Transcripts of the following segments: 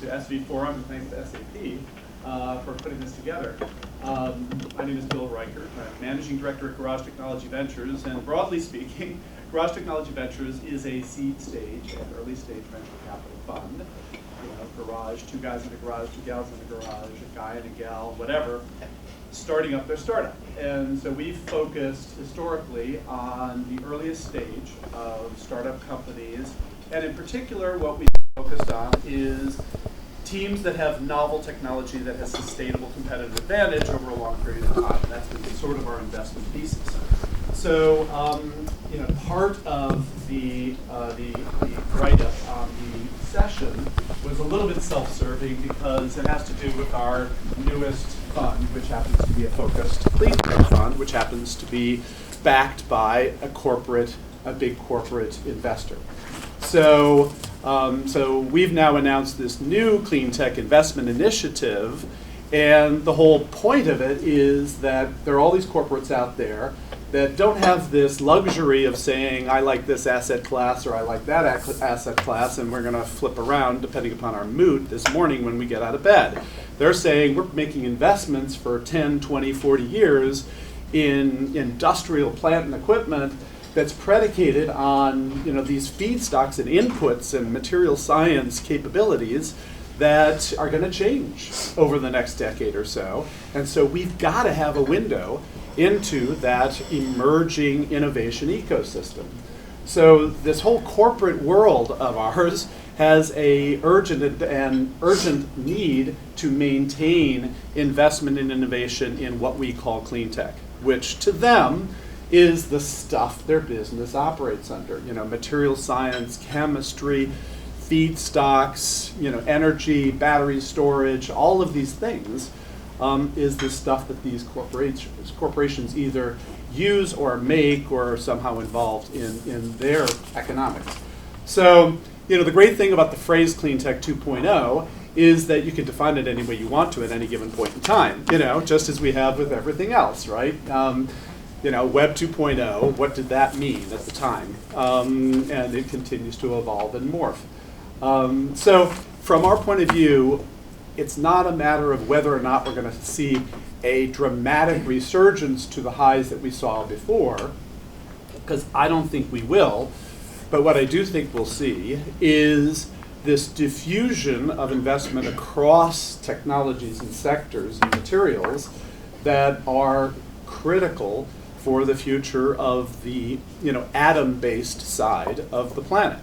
to SVForum and thanks to SAP for putting this together. My name is Bill Reichert. I'm Managing Director at Garage Technology Ventures, and broadly speaking, Garage Technology Ventures is a seed stage and early stage venture capital fund. You know, garage, two guys in a garage, two gals in a garage, a guy and a gal, whatever, starting up their startup. And so we've focused historically on the earliest stage of startup companies, and in particular what we focused on is teams that have novel technology that has sustainable competitive advantage over a long period of time. That's been sort of our investment thesis. So, you know, part of the write-up on the session was a little bit self-serving because it has to do with our newest fund, which happens to be a focused Cleantech fund, which happens to be backed by a big corporate investor. So, so we've now announced this new Cleantech investment initiative, and the whole point of it is that there are all these corporates out there that don't have this luxury of saying, I like this asset class or I like that asset class, and we're going to flip around depending upon our mood this morning when we get out of bed. They're saying we're making investments for 10, 20, 40 years in industrial plant and equipment that's predicated on, you know, these feedstocks and inputs and material science capabilities that are going to change over the next decade or so. And so we've got to have a window into that emerging innovation ecosystem. So this whole corporate world of ours has a urgent need to maintain investment in innovation in what we call clean tech, which to them is the stuff their business operates under. You know, material science, chemistry, feedstocks, you know, energy, battery storage, all of these things is the stuff that these corporations either use or make or are somehow involved in their economics. So, you know, the great thing about the phrase Cleantech 2.0 is that you can define it any way you want to at any given point in time, you know, just as we have with everything else, right? You know, Web 2.0, what did that mean at the time? And it continues to evolve and morph. So from our point of view, it's not a matter of whether or not we're going to see a dramatic resurgence to the highs that we saw before, because I don't think we will. But what I do think we'll see is this diffusion of investment across technologies and sectors and materials that are critical for the future of the, you know, atom-based side of the planet.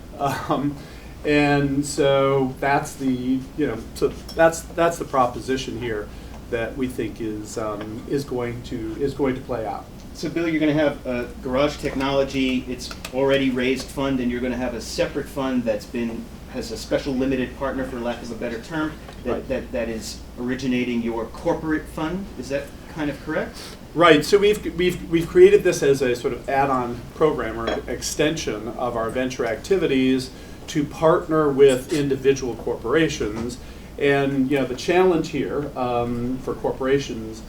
And so that's the, you know, so that's the proposition here that we think is going to play out. So Bill, you're going to have Garage Technology. It's already raised fund, and you're going to have a separate fund has a special limited partner, for lack of a better term, that is originating your corporate fund. Is that kind of correct? Right. So we've created this as a sort of add-on program or extension of our venture activities to partner with individual corporations. And, you know, the challenge here for corporations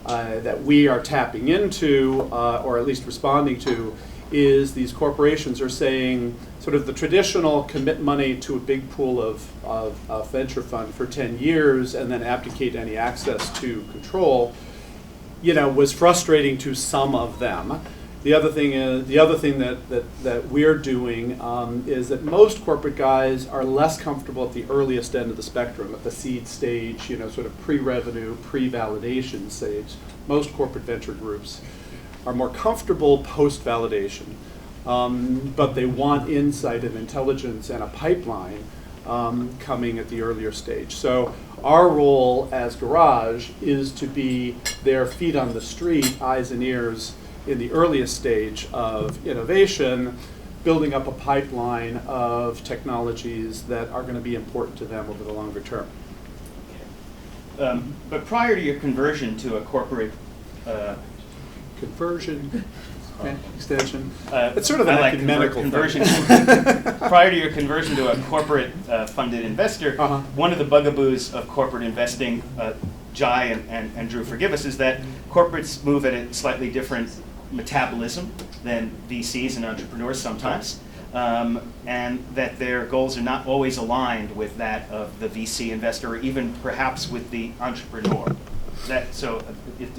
that we are tapping into, or at least responding to, is these corporations are saying sort of the traditional commit money to a big pool of venture fund for 10 years and then abdicate any access to control, you know, was frustrating to some of them. The other thing that we're doing is that most corporate guys are less comfortable at the earliest end of the spectrum, at the seed stage, you know, sort of pre-revenue, pre-validation stage. Most corporate venture groups are more comfortable post-validation, but they want insight and intelligence and a pipeline coming at the earlier stage. So our role as Garage is to be their feet on the street, eyes and ears, in the earliest stage of innovation, building up a pipeline of technologies that are going to be important to them over the longer term. But prior to your conversion to a corporate extension, it's sort of an ecumenical conversion. Prior to your conversion to a corporate funded investor, one of the bugaboos of corporate investing, Jai and Drew, forgive us, is that corporates move at a slightly different metabolism than VCs and entrepreneurs sometimes. and that their goals are not always aligned with that of the VC investor, or even perhaps with the entrepreneur.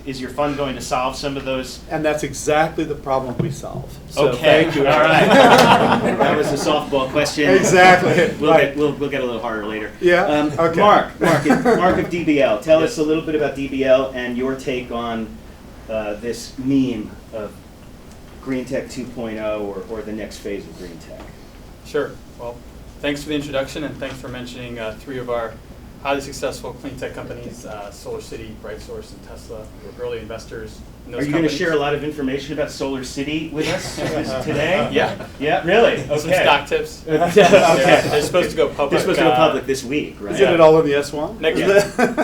Is your fund going to solve some of those? And that's exactly the problem we solve. So Okay, thank you. all right. That was a softball question. Exactly. We'll get a little harder later. Yeah? Okay. Mark of DBL. Tell us a little bit about DBL and your take on this meme of Green Tech 2.0 or the next phase of Green Tech. Sure. Well, thanks for the introduction, and thanks for mentioning 3 of our highly successful clean tech companies, SolarCity, BrightSource, and Tesla. We're early investors in those Are you going to share a lot of information about SolarCity with us today? Yeah. Yeah, really? Okay. Some stock tips. Okay. They're supposed to go public. They're supposed to go public this week, right? Isn't it all in the S1? Next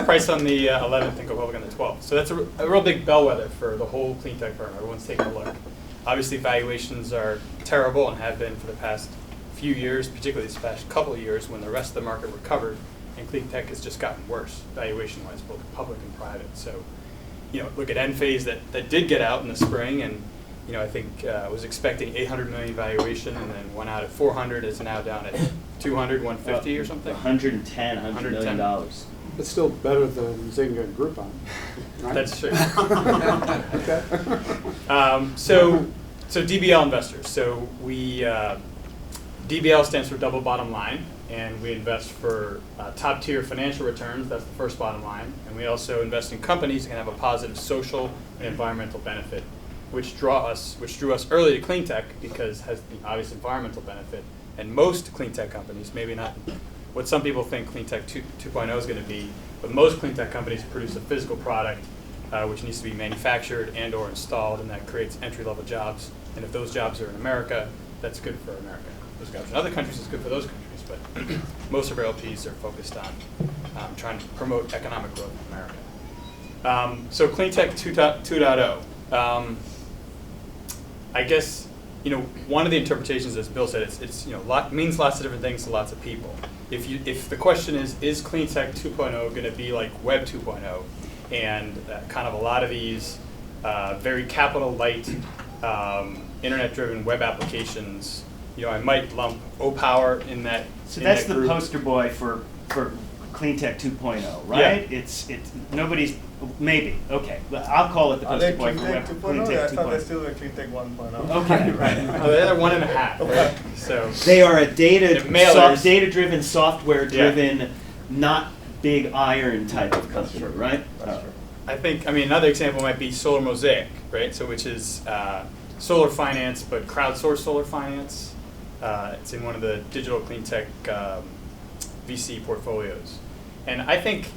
price on the 11th and go public on the 12th. So that's a real big bellwether for the whole clean tech firm. Everyone's taking a look. Obviously, valuations are terrible and have been for the past few years, particularly this past couple of years when the rest of the market recovered, and clean tech has just gotten worse, valuation-wise, both public and private. So, look at Enphase that did get out in the spring, and I think was expecting 800 million valuation, and then went out at 400. Is now down at 200, 150 or something. 100 million dollars. It's still better than Zynga and Groupon. Right? That's true. Okay. So DBL investors. So DBL stands for double bottom line, and we invest for top tier financial returns. That's the first bottom line, and we also invest in companies that can have a positive social and environmental benefit, which drew us early to clean tech because it has the obvious environmental benefit. And most clean tech companies, maybe not what some people think clean tech 2.0 is going to be, but most clean tech companies produce a physical product which needs to be manufactured and or installed, and that creates entry-level jobs. And if those jobs are in America, that's good for America. Those jobs in other countries is good for those countries, but most of our LPs are focused on trying to promote economic growth in America. So Clean Tech 2.0. I guess one of the interpretations, as Bill said, it's means lots of different things to lots of people. If the question is Clean Tech 2.0 going to be like Web 2.0, and kind of a lot of these very capital light, internet-driven web applications, I might lump OPower in that. So that's the poster boy for Clean Tech 2.0, right? Yeah. It's nobody's maybe okay. I'll call it the poster boy for Web Clean Tech 2.0. I thought they're still the Clean Tech 1.0. Okay, right. They're 1.5, right? So they are a mailers. data-driven, software-driven, not big iron type of company, right? That's true. I think, another example might be Solar Mosaic, right? So which is solar finance, but crowdsourced solar finance. It's in one of the digital clean tech VC portfolios. And I think,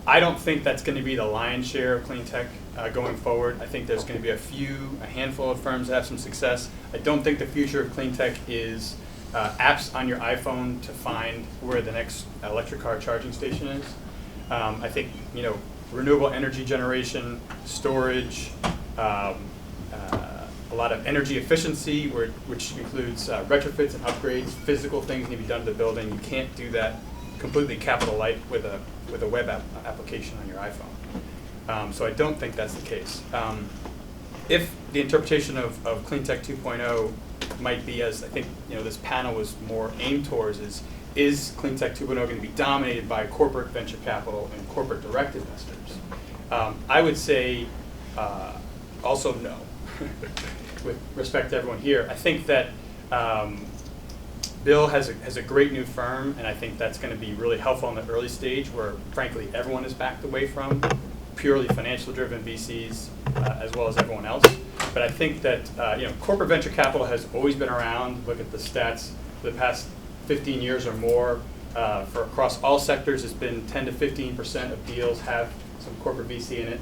I don't think that's going to be the lion's share of clean tech going forward. I think there's going to be a handful of firms that have some success. I don't think the future of clean tech is apps on your iPhone to find where the next electric car charging station is. I think, renewable energy generation, storage, a lot of energy efficiency, which includes retrofits and upgrades. Physical things need to be done to the building. You can't do that completely capital light with a web application on your iPhone. So I don't think that's the case. If the interpretation of Clean Tech 2.0 might be, as I think this panel was more aimed towards, is Clean Tech 2.0 going to be dominated by corporate venture capital and corporate direct investors? I would say also no. With respect to everyone here, I think that Bill has a great new firm, and I think that's going to be really helpful in the early stage where, frankly, everyone is backed away from purely financial-driven VCs as well as everyone else. But I think that corporate venture capital has always been around. Look at the stats for the past 15 years or more. For across all sectors, it's been 10 to 15% of deals have some corporate VC in it.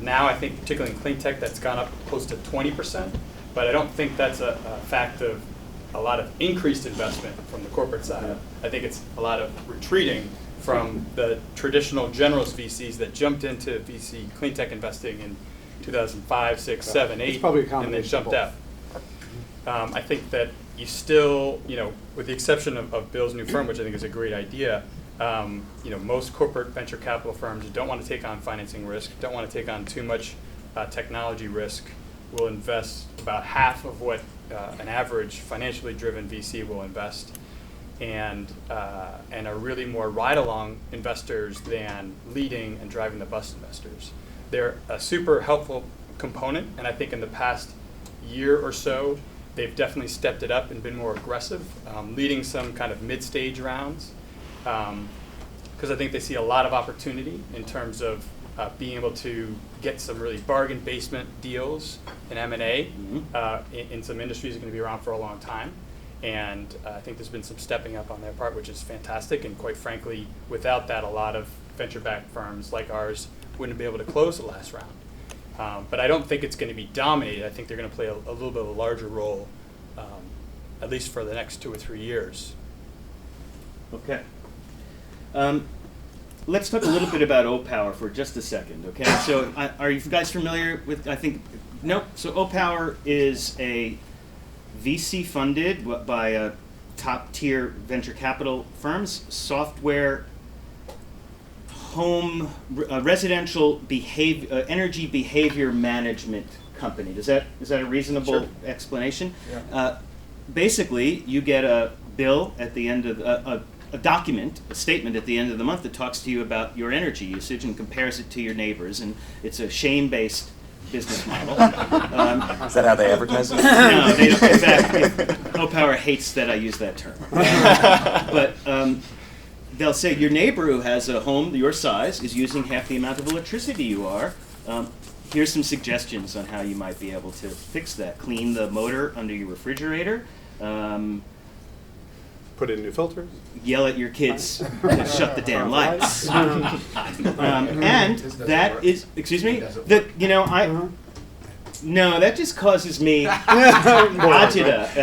Now, I think particularly in clean tech, that's gone up close to 20%. But I don't think that's a fact of a lot of increased investment from the corporate side. Yeah. I think it's a lot of retreating from the traditional generalist VCs that jumped into VC clean tech investing in 2005, 6, 7, 8, and then jumped out. I think that you still, with the exception of Bill's new firm, which I think is a great idea, most corporate venture capital firms don't want to take on financing risk, don't want to take on too much technology risk, will invest about half of what an average financially driven VC will invest, and are really more ride-along investors than leading and driving the bus investors. They're a super helpful component, and I think in the past year or so, they've definitely stepped it up and been more aggressive, leading some kind of mid-stage rounds, because I think they see a lot of opportunity in terms of being able to get some really bargain basement deals in M&A in some industries that are going to be around for a long time. And I think there's been some stepping up on their part, which is fantastic. And quite frankly, without that, a lot of venture-backed firms like ours wouldn't be able to close the last round. But I don't think it's going to be dominated. I think they're going to play a little bit of a larger role, at least for the next 2 or 3 years. Okay. Let's talk a little bit about O-Power for just a second, okay? So are you guys familiar with, I think, nope. So O-Power is a VC funded by top tier venture capital firms, software, home, residential behavior, energy behavior management company. Is that a reasonable explanation? Yeah. Basically, you get a bill at the end of a document, a statement at the end of the month that talks to you about your energy usage and compares it to your neighbors, and it's a shame-based business model. Is that how they advertise it? No, they don't. In fact, O-Power hates that I use that term. But they'll say your neighbor who has a home your size is using half the amount of electricity you are. Here's some suggestions on how you might be able to fix that. Clean the motor under your refrigerator. Put in new filters. Yell at your kids to shut the damn lights. And that is, excuse me, no, that just causes me agita.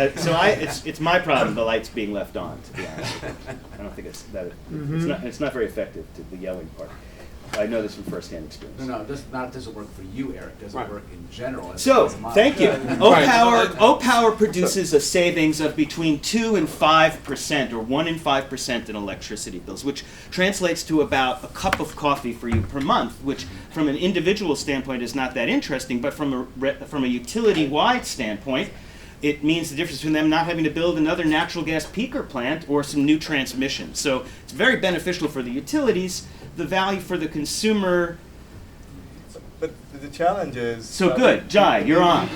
It's my problem, the lights being left on, to be honest. I don't think it's not very effective, the yelling part. I know this from firsthand experience. No, does it work for you, Eric? Does it work in general? So, thank you. O-Power produces a savings of between 2 and 5%, or 1 and 5% in electricity bills, which translates to about a cup of coffee for you per month, which from an individual standpoint is not that interesting, but from a utility-wide standpoint, it means the difference between them not having to build another natural gas peaker plant or some new transmission. So it's very beneficial for the utilities. The value for the consumer. But the challenge is... So good. Jai, you're on.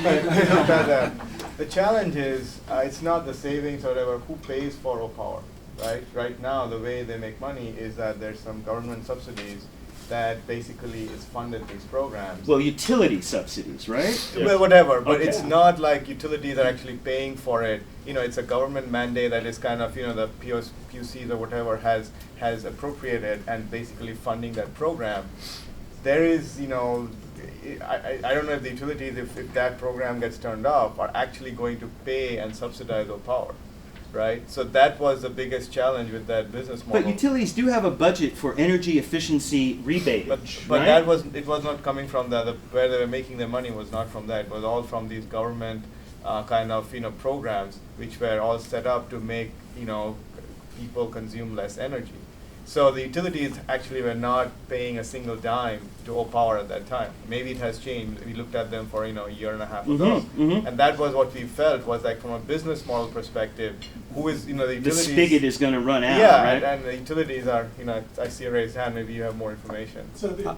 The challenge is, it's not the savings or whatever, who pays for O-Power, right? Right now, the way they make money is that there's some government subsidies that basically is funded these programs. Well, utility subsidies, right? Well, whatever, but Okay. it's not like utilities are actually paying for it. It's a government mandate that is kind of, the PUCs or whatever has appropriated and basically funding that program. There is, I don't know if the utilities, if that program gets turned off, are actually going to pay and subsidize O-Power. Right, so that was the biggest challenge with that business model. But utilities do have a budget for energy efficiency rebating, But right? that was not coming from where they were making their money was not from that. It was all from these government kind of programs which were all set up to make people consume less energy. So the utilities actually were not paying a single dime to O-Power at that time. Maybe it has changed. We looked at them for a year and a half ago, and that was what we felt was like from a business model perspective. Who is the utilities? The spigot is going to run out, yeah, right? and the utilities are I see a raised hand. Maybe you have more information. So the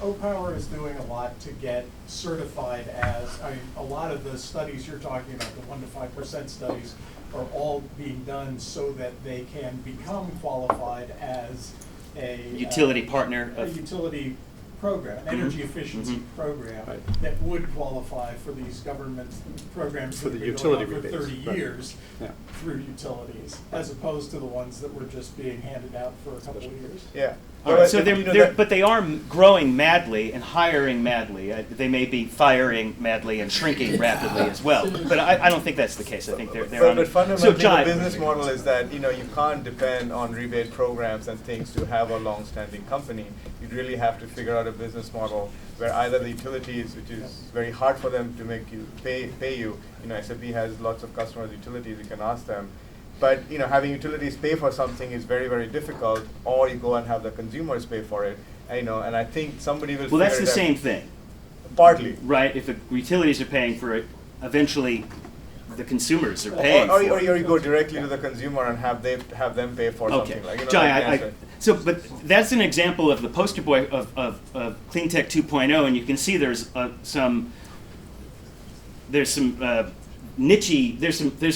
O-Power is doing a lot to get certified as, a lot of the studies you're talking about, the 1 to 5% studies, are all being done so that they can become qualified as a Utility partner a of- utility program, energy efficiency program that would qualify for these government programs For that the have been going utility on for rebates, 30 right. years Yeah. through utilities, as opposed to the ones that were just being handed out for a couple of years. Yeah. All right, so but they are growing madly and hiring madly. They may be firing madly and shrinking rapidly as well. But I don't think that's the case. I think they're on. But fundamentally, So, Jai, the business model is that you can't depend on rebate programs and things to have a long-standing company. You really have to figure out a business model where either the utilities, which is very hard for them to make you pay you. SAP has lots of customers, utilities. You can ask them. But having utilities pay for something is very, very difficult. Or you go and have the consumers pay for it. And I think somebody will. well, that's figure the it out. same thing. Partly. right? If the utilities are paying for it, eventually the consumers are paying Or for it. you go directly to the consumer and have them pay for Okay, something like, Jai, like the answer. but that's an example of the poster boy of Cleantech 2.0, and you can see there's some there's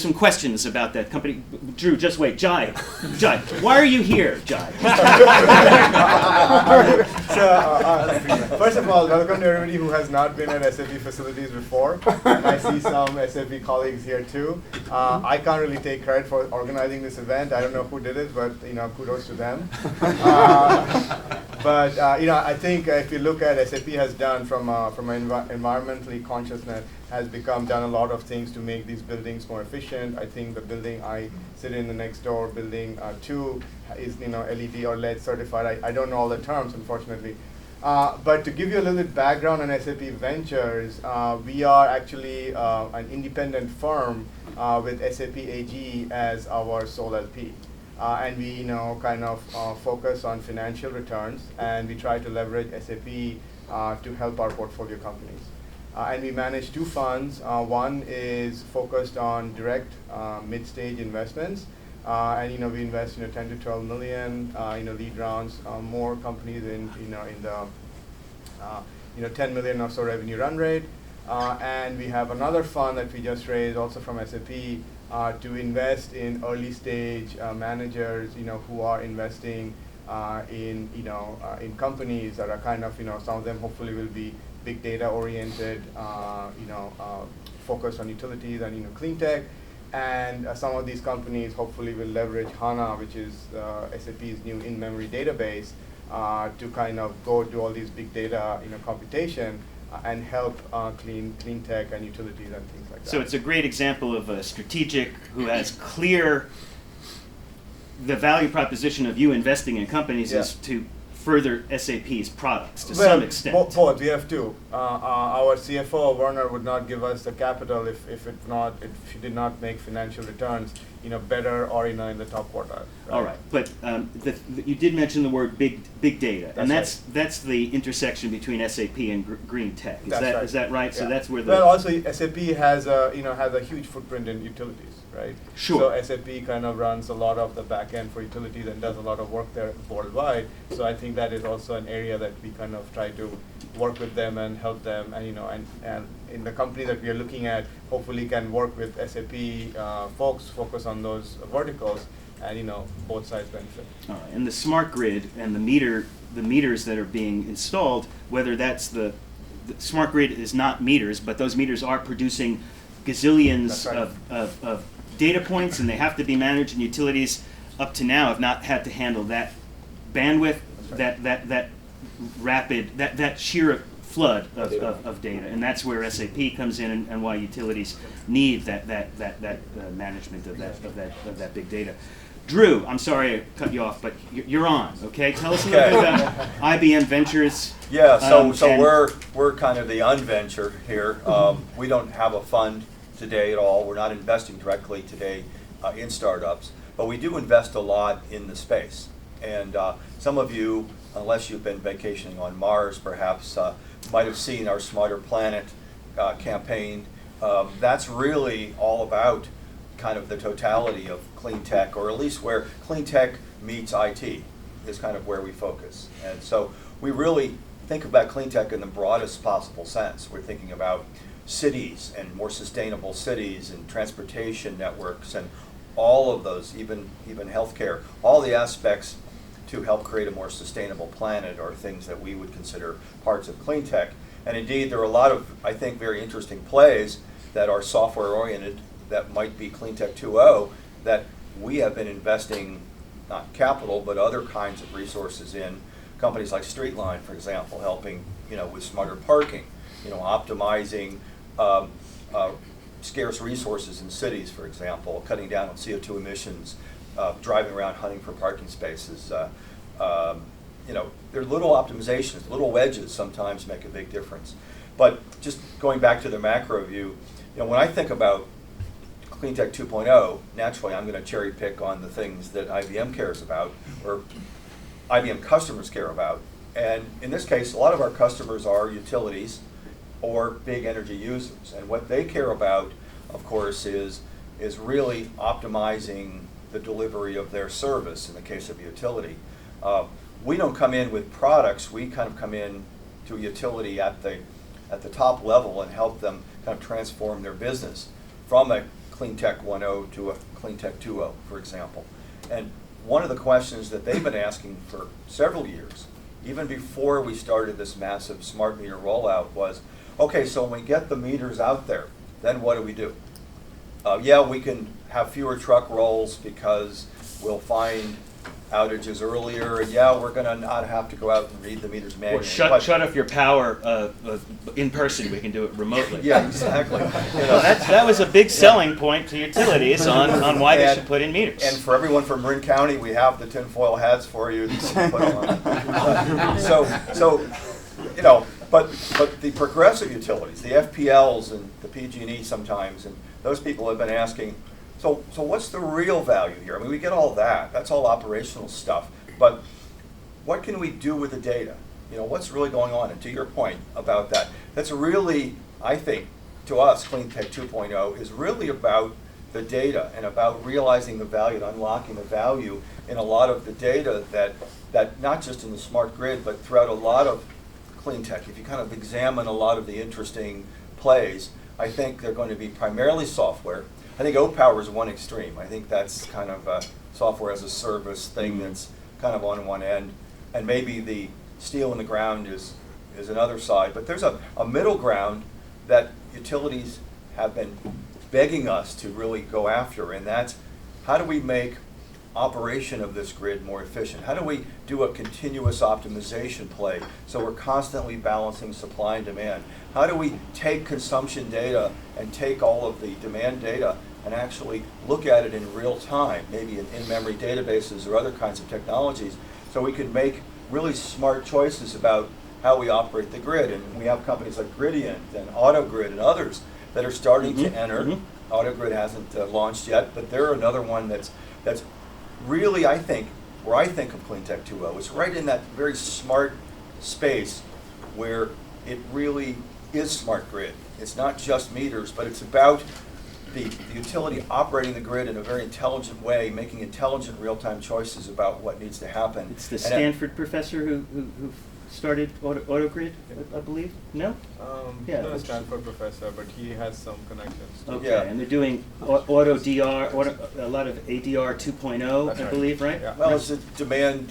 some questions about that company. Drew, just wait, Jai, why are you here, Jai? First of all, welcome to everybody who has not been at SAP facilities before. And I see some SAP colleagues here too. I can't really take credit for organizing this event. I don't know who did it, but kudos to them. But I think if you look at SAP has done from an environmentally consciousness, has done a lot of things to make these buildings more efficient. I think the building I sit in the next door, building 2, is LED or LED certified. I don't know all the terms, unfortunately. But to give you a little bit background on SAP Ventures, we are actually an independent firm with SAP AG as our sole LP. And we focus on financial returns, and we try to leverage SAP to help our portfolio companies. And we manage 2 funds. One is focused on direct mid-stage investments, and we invest 10 to 12 million. Lead rounds, more companies in the 10 million or so revenue run rate. And we have another fund that we just raised, also from SAP, to invest in early stage managers, who are investing in companies that are some of them hopefully will be big data oriented, focused on utilities and Cleantech, and some of these companies hopefully will leverage HANA, which is SAP's new in-memory database, to go do all these big data computation and help clean tech and utilities and things like that. So it's a great example of a strategic who has clear the value proposition of you investing in companies is to further SAP's products to some extent. Both. We have 2. Our CFO Werner would not give us the capital if she did not make financial returns, better or in the top quartile. Right? All right, but you did mention the word big data, and that's the intersection between SAP and green tech. Is that right? Yeah. So that's where the also SAP has a huge footprint in utilities. Right? Sure. So SAP runs a lot of the back end for utilities and does a lot of work there worldwide. So I think that is also an area that we try to work with them and help them, and and in the company that we are looking at, hopefully can work with SAP folks, focus on those verticals, and both sides benefit. All right. And the smart grid and the meters that are being installed, whether that's the smart grid is not meters, but those meters are producing gazillions of data points, and they have to be managed, and utilities up to now have not had to handle that bandwidth, that rapid, that sheer flood of data, and that's where SAP comes in, and why utilities need that management of that big data. Drew, I'm sorry I cut you off, but you're on. Okay, tell us a little bit about IBM Ventures. Yeah, so we're kind of the unventure here. We don't have a fund today at all. We're not investing directly today in startups, but we do invest a lot in the space. And some of you, unless you've been vacationing on Mars, perhaps might have seen our Smarter Planet campaign. That's really all about kind of the totality of clean tech, or at least where clean tech meets IT is kind of where we focus. And so we really think about clean tech in the broadest possible sense. We're thinking about cities and more sustainable cities and transportation networks and all of those, even healthcare, all the aspects to help create a more sustainable planet are things that we would consider parts of clean tech. And indeed, there are a lot of, I think, very interesting plays that are software oriented that might be Clean Tech 2.0 that we have been investing, not capital, but other kinds of resources in. Companies like Streetline, for example, helping with smarter parking, optimizing scarce resources in cities, for example, cutting down on CO2 emissions, driving around hunting for parking spaces. There are little optimizations, little wedges sometimes make a big difference. But just going back to the macro view, when I think about Clean Tech 2.0, naturally I'm going to cherry pick on the things that IBM cares about, or IBM customers care about. And in this case, a lot of our customers are utilities or big energy users. And what they care about, of course, is really optimizing the delivery of their service in the case of a utility. We don't come in with products, we kind of come in to a utility at the top level and help them kind of transform their business from a Cleantech 1.0 to a Cleantech 2.0, for example. And one of the questions that they've been asking for several years, even before we started this massive smart meter rollout, was, okay, so when we get the meters out there, then what do we do? Yeah, we can have fewer truck rolls because we'll find outages earlier. Yeah, we're going to not have to go out and read the meters manually. Or shut off your power in person. We can do it remotely. Yeah, exactly. Well, that was a big selling point to utilities on why they should put in meters. And for everyone from Marin County, we have the tinfoil hats for you to put on. So you know, but the progressive utilities, the FPLs and the PG&E sometimes, and those people have been asking, so what's the real value here? I mean, we get all that. That's all operational stuff. But what can we do with the data? You know, what's really going on? And to your point about that, that's really, I think, to us, Cleantech 2.0 is really about the data and about realizing the value and unlocking the value in a lot of the data that not just in the smart grid, but throughout a lot of Cleantech. If you kind of examine a lot of the interesting plays, I think they're going to be primarily software. I think O-Power is one extreme. I think that's kind of a software as a service thing that's kind of on one end. And maybe the steel in the ground is another side. But there's a middle ground that utilities have been begging us to really go after, and that's how do we make operation of this grid more efficient? How do we do a continuous optimization play so we're constantly balancing supply and demand? How do we take consumption data and take all of the demand data and actually look at it in real time, maybe in in-memory databases or other kinds of technologies, so we can make really smart choices about how we operate the grid? And we have companies like Gridient and AutoGrid and others that are starting to enter. AutoGrid hasn't launched yet, but they're another one that's really, I think, where I think of Cleantech 2.0, it's right in that very smart space where it really is smart grid. It's not just meters, but it's about the utility operating the grid in a very intelligent way, making intelligent real-time choices about what needs to happen. It's the Stanford professor who started AutoGrid, I believe? No? Yeah. Not a Stanford professor, but he has some connections. Okay, Yeah. and they're doing AutoDR, a lot of ADR 2.0, That's I right. believe, right? Yeah. Well, it's a demand,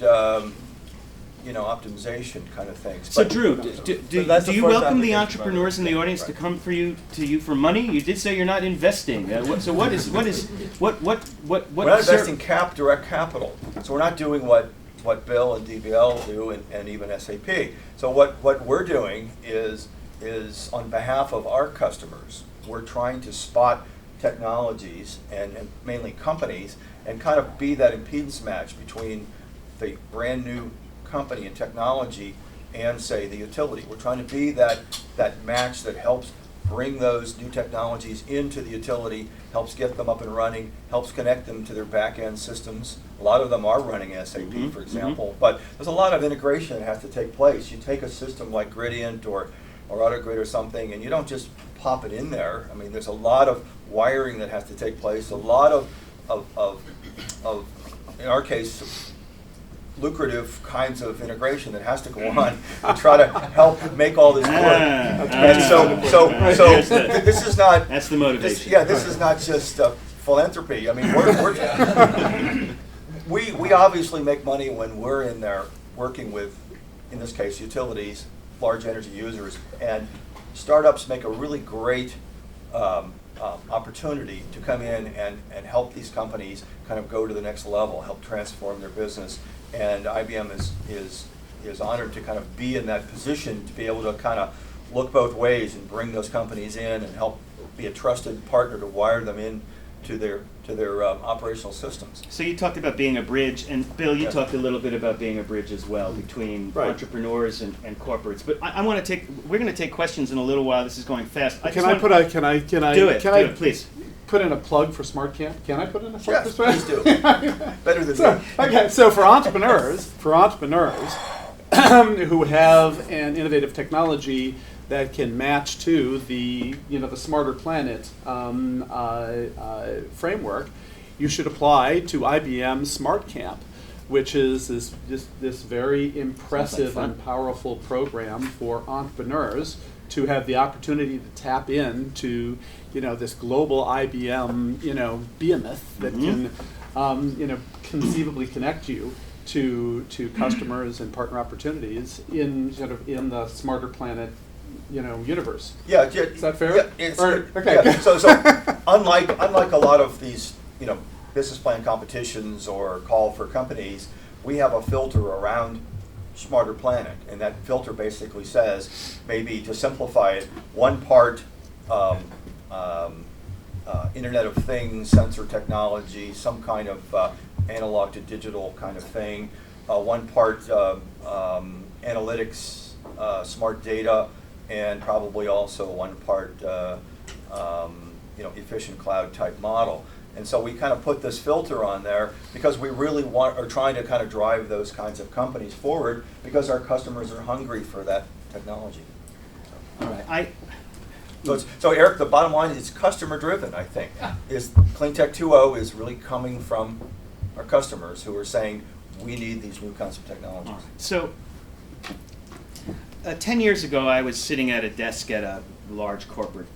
optimization kind of things. So But- Drew, that's do the you first welcome the application, entrepreneurs in the audience to right. come to you for money? You did say you're not investing. So what We're not investing direct capital. So we're not doing what Bill and DBL do and even SAP. So what we're doing is on behalf of our customers, we're trying to spot technologies and mainly companies and kind of be that impedance match between the brand new company and technology and, say, the utility. We're trying to be that match that helps bring those new technologies into the utility, helps get them up and running, helps connect them to their back-end systems. A lot of them are running SAP, for example, but there's a lot of integration that has to take place. You take a system like Gridient or AutoGrid or something, and you don't just pop it in there. I mean, there's a lot of wiring that has to take place, a lot of in our case, lucrative kinds of integration that has to go on to try to help make all this work. And so this is not. That's the motivation. This is not just philanthropy. I mean, we obviously make money when we're in there working with, in this case, utilities, large energy users, and startups make a really great opportunity to come in and help these companies kind of go to the next level, help transform their business. And IBM is honored to kind of be in that position to be able to kind of look both ways and bring those companies in and help be a trusted partner to wire them in to their operational systems. So you talked about being a bridge, and Bill, you Yeah. talked a little bit about being a bridge as well between entrepreneurs and corporates. But I want to we're going to take questions in a little while. This is going fast. Can I do it, please. Put in a plug for SmartCamp? Can I put in a plug Yes, for please SmartCamp? do. Better than So, me. okay, so for entrepreneurs who have an innovative technology that can match to the the Smarter Planet framework, you should apply to IBM SmartCamp, which is this very impressive fun. and powerful program for entrepreneurs to have the opportunity to tap into this global IBM behemoth that can conceivably connect you to customers and partner opportunities in the Smarter Planet universe. Yeah, Is that fair? Yeah, it's, okay. yeah, so unlike a lot of these business plan competitions or call for companies, we have a filter around Smarter Planet, and that filter basically says, maybe to simplify it, one part Internet of Things, sensor technology, some kind of analog to digital kind of thing, one part analytics, smart data, and probably also one part efficient cloud type model. And so we kind of put this filter on there because we really are trying to kind of drive those kinds of companies forward because our customers are hungry for that technology. All right. So Eric, the bottom line is customer driven, I think. Is Cleantech 2.0 is really coming from our customers who are saying, we need these new kinds of technologies. All right. So 10 years ago, I was sitting at a desk at a large corporate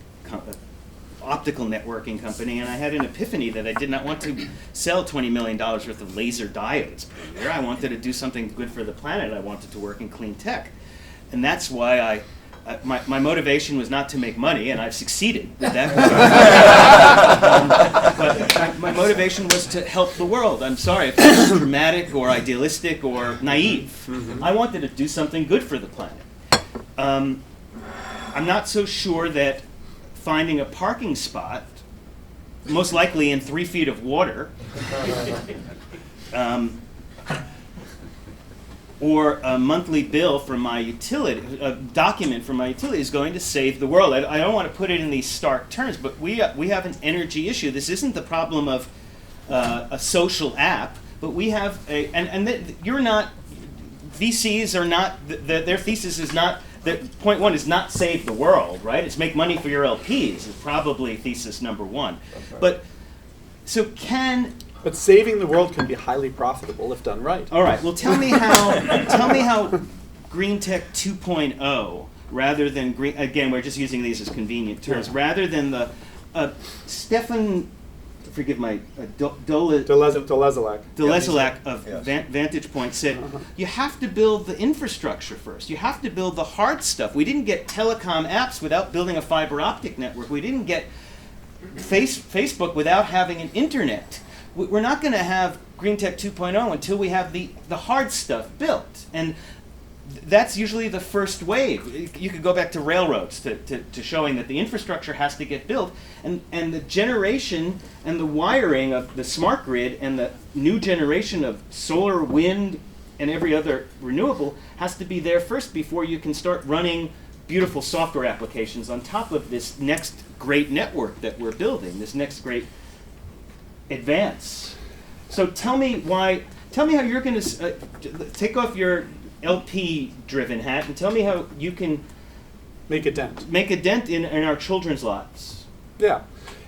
optical networking company, and I had an epiphany that I did not want to sell $20 million worth of laser diodes per year. I wanted to do something good for the planet. I wanted to work in clean tech. And that's why my motivation was not to make money, and I've succeeded with that. But my motivation was to help the world. I'm sorry if it's dramatic or idealistic or naive. Mm-hmm. I wanted to do something good for the planet. I'm not so sure that finding a parking spot, most likely in 3 feet of water, or a monthly bill from my utility, a document from my utility is going to save the world. I don't want to put it in these stark terms, but we have an energy issue. This isn't the problem of a social app, but we have you're not, VCs are not, their thesis is not, point one is not save the world, right? It's make money for your LPs is probably thesis number one. Right. But saving the world can be highly profitable if done right. All right. Well, tell me how Green Tech 2.0, rather than green. Again, we're just using these as convenient terms. Yeah. Rather than the Stefan, forgive my Dolezalak of Vantage Point said, you have to build the infrastructure first. You have to build the hard stuff. We didn't get telecom apps without building a fiber optic network. We didn't get Facebook without having an internet. We're not going to have Green Tech 2.0 until we have the hard stuff built. And that's usually the first wave. You could go back to railroads to showing that the infrastructure has to get built. And the generation and the wiring of the smart grid and the new generation of solar, wind, and every other renewable has to be there first before you can start running beautiful software applications on top of this next great network that we're building, this next great advance. So tell me how you're going to take off your LP-driven hat and tell me how you can make a dent in our children's lives. Yeah,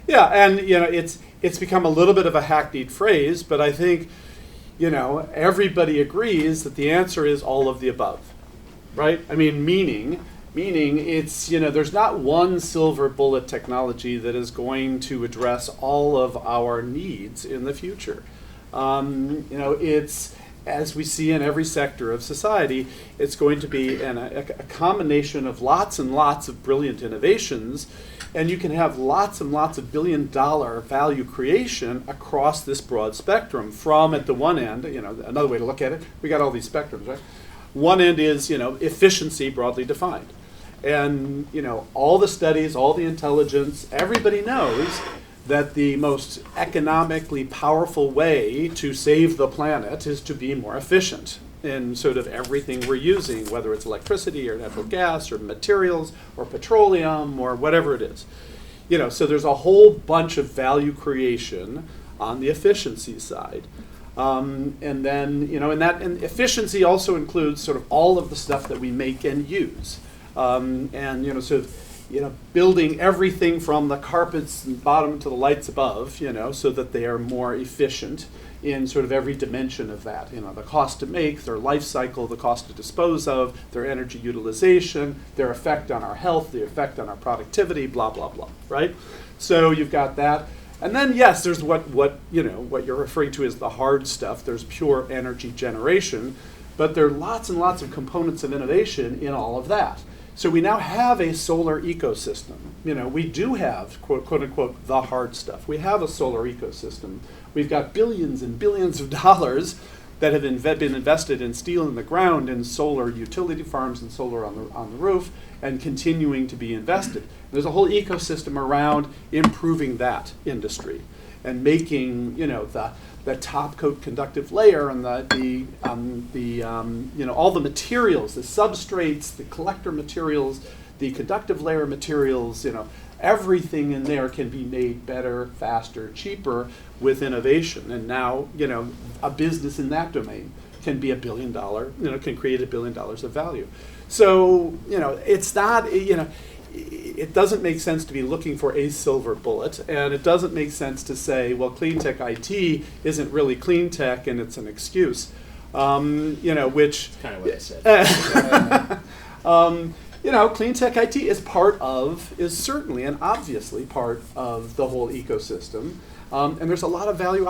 and it's become a little bit of a hackneyed phrase, but I think everybody agrees that the answer is all of the above, right? I mean, meaning it's there's not one silver bullet technology that is going to address all of our needs in the future. It's, as we see in every sector of society, it's going to be a combination of lots and lots of brilliant innovations, and you can have lots and lots of billion-dollar value creation across this broad spectrum. From at the one end, another way to look at it, we got all these spectrums, right? One end is efficiency broadly defined. And all the studies, all the intelligence, everybody knows that the most economically powerful way to save the planet is to be more efficient in sort of everything we're using, whether it's electricity or natural gas or materials or petroleum or whatever it is. So there's a whole bunch of value creation on the efficiency side. And then, and efficiency also includes sort of all of the stuff that we make and use. and sort of building everything from the carpets and bottom to the lights above, so that they are more efficient in sort of every dimension of that. The cost to make, their life cycle, the cost to dispose of, their energy utilization, their effect on our health, the effect on our productivity, blah, blah, blah, right? So you've got that. And then, yes, there's what you're referring to as the hard stuff. There's pure energy generation, but there are lots and lots of components of innovation in all of that. So we now have a solar ecosystem. We do have, quote unquote, the hard stuff. We have a solar ecosystem. We've got billions and billions of dollars that have been invested in steel in the ground, in solar utility farms and solar on the roof, and continuing to be invested. There's a whole ecosystem around improving that industry and making, the top coat conductive layer and all the materials, the substrates, the collector materials, the conductive layer materials, everything in there can be made better, faster, cheaper with innovation. And now, a business in that domain can be $1 billion, can create $1 billion of value. So, it's not, it doesn't make sense to be looking for a silver bullet, and it doesn't make sense to say, well, Cleantech IT isn't really Cleantech and it's an excuse, which Kind of what I said. Cleantech IT is certainly and obviously part of the whole ecosystem. And there's a lot of value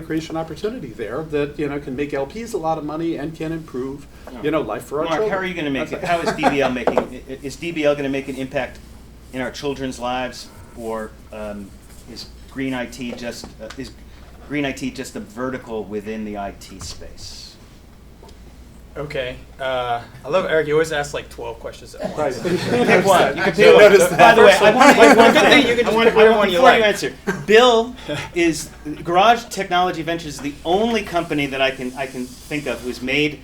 creation opportunity there that can make LPs a lot of money and can improve life for our Mark, children. how are you going to make it? How is DBL making? Is DBL going to make an impact in our children's lives, or is green IT just a vertical within the IT space? Okay. I love Eric. You always ask like 12 questions at once. Pick one. You can pick one. By the way, I want to make one thing. You can just pick whatever one you before like. you answer, Bill is Garage Technology Ventures is the only company that I can think of who's made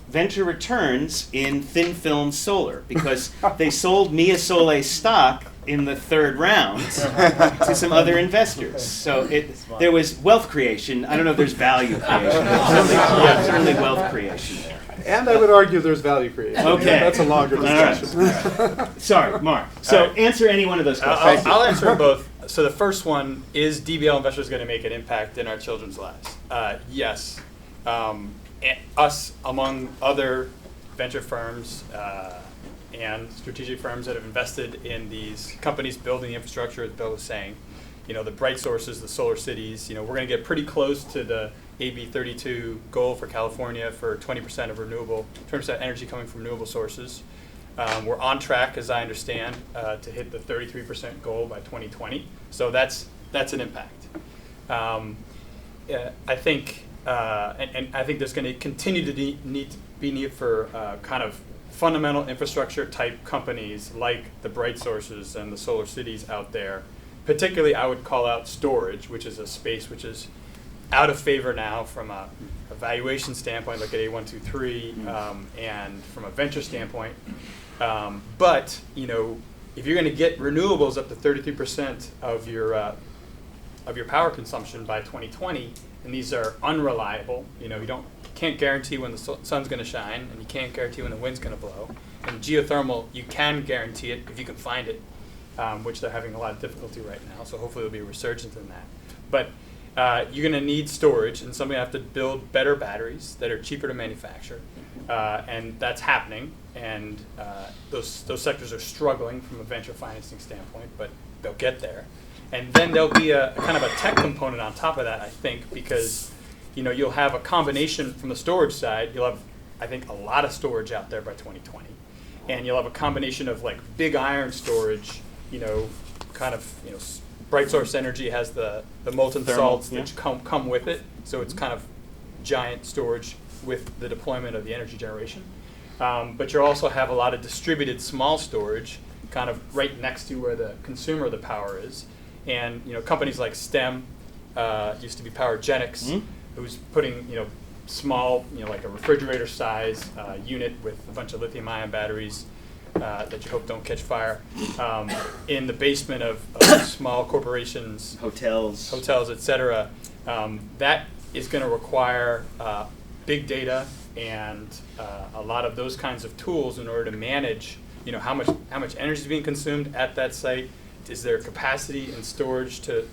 venture returns in thin film solar, because they sold Mia Soleil stock in the third round to some other investors. So there was wealth creation. I don't know if there's value creation. There's certainly wealth creation there. And I would argue there's value creation. Okay. That's a longer discussion. Right. Sorry, Mark. So answer any one of those questions. I'll answer them both. So the first one, is DBL Investors going to make an impact in our children's lives? Yes. Us, among other venture firms and strategic firms that have invested in these companies building the infrastructure, as Bill was saying, the bright sources, the SolarCities, we're going to get pretty close to the AB 32 goal for California for 20% of 20% energy coming from renewable sources. We're on track, as I understand, to hit the 33% goal by 2020. So that's an impact. I think, and I think there's going to continue to be need for kind of fundamental infrastructure type companies like the Bright Sources and the SolarCities out there. Particularly, I would call out storage, which is a space which is out of favor now from a valuation standpoint, look at A123, and from a venture standpoint. But if you're going to get renewables up to 33% of your power consumption by 2020, and these are unreliable, you can't guarantee when the sun's going to shine, and you can't guarantee when the wind's going to blow. And geothermal, you can guarantee it if you can find it, which they're having a lot of difficulty right now. So hopefully there'll be a resurgence in that. But you're going to need storage, and somebody's going to have to build better batteries that are cheaper to manufacture, and that's happening. And those sectors are struggling from a venture financing standpoint, but they'll get there. And then there'll be a kind of a tech component on top of that, I think, because you'll have a combination from the storage side. You'll have, I think, a lot of storage out there by 2020, and you'll have a combination of like big iron storage, kind of Bright Source Energy has the molten salts that come with it, so it's kind of giant storage with the deployment of the energy generation. But you also have a lot of distributed small storage, kind of right next to where the consumer of the power is. And companies like STEM, used to be Powergenics, who's putting small, like a refrigerator size unit with a bunch of lithium-ion batteries that you hope don't catch fire in the basement of small corporations, hotels, et cetera. That is going to require big data and a lot of those kinds of tools in order to manage, how much energy is being consumed at that site. Is there capacity and storage to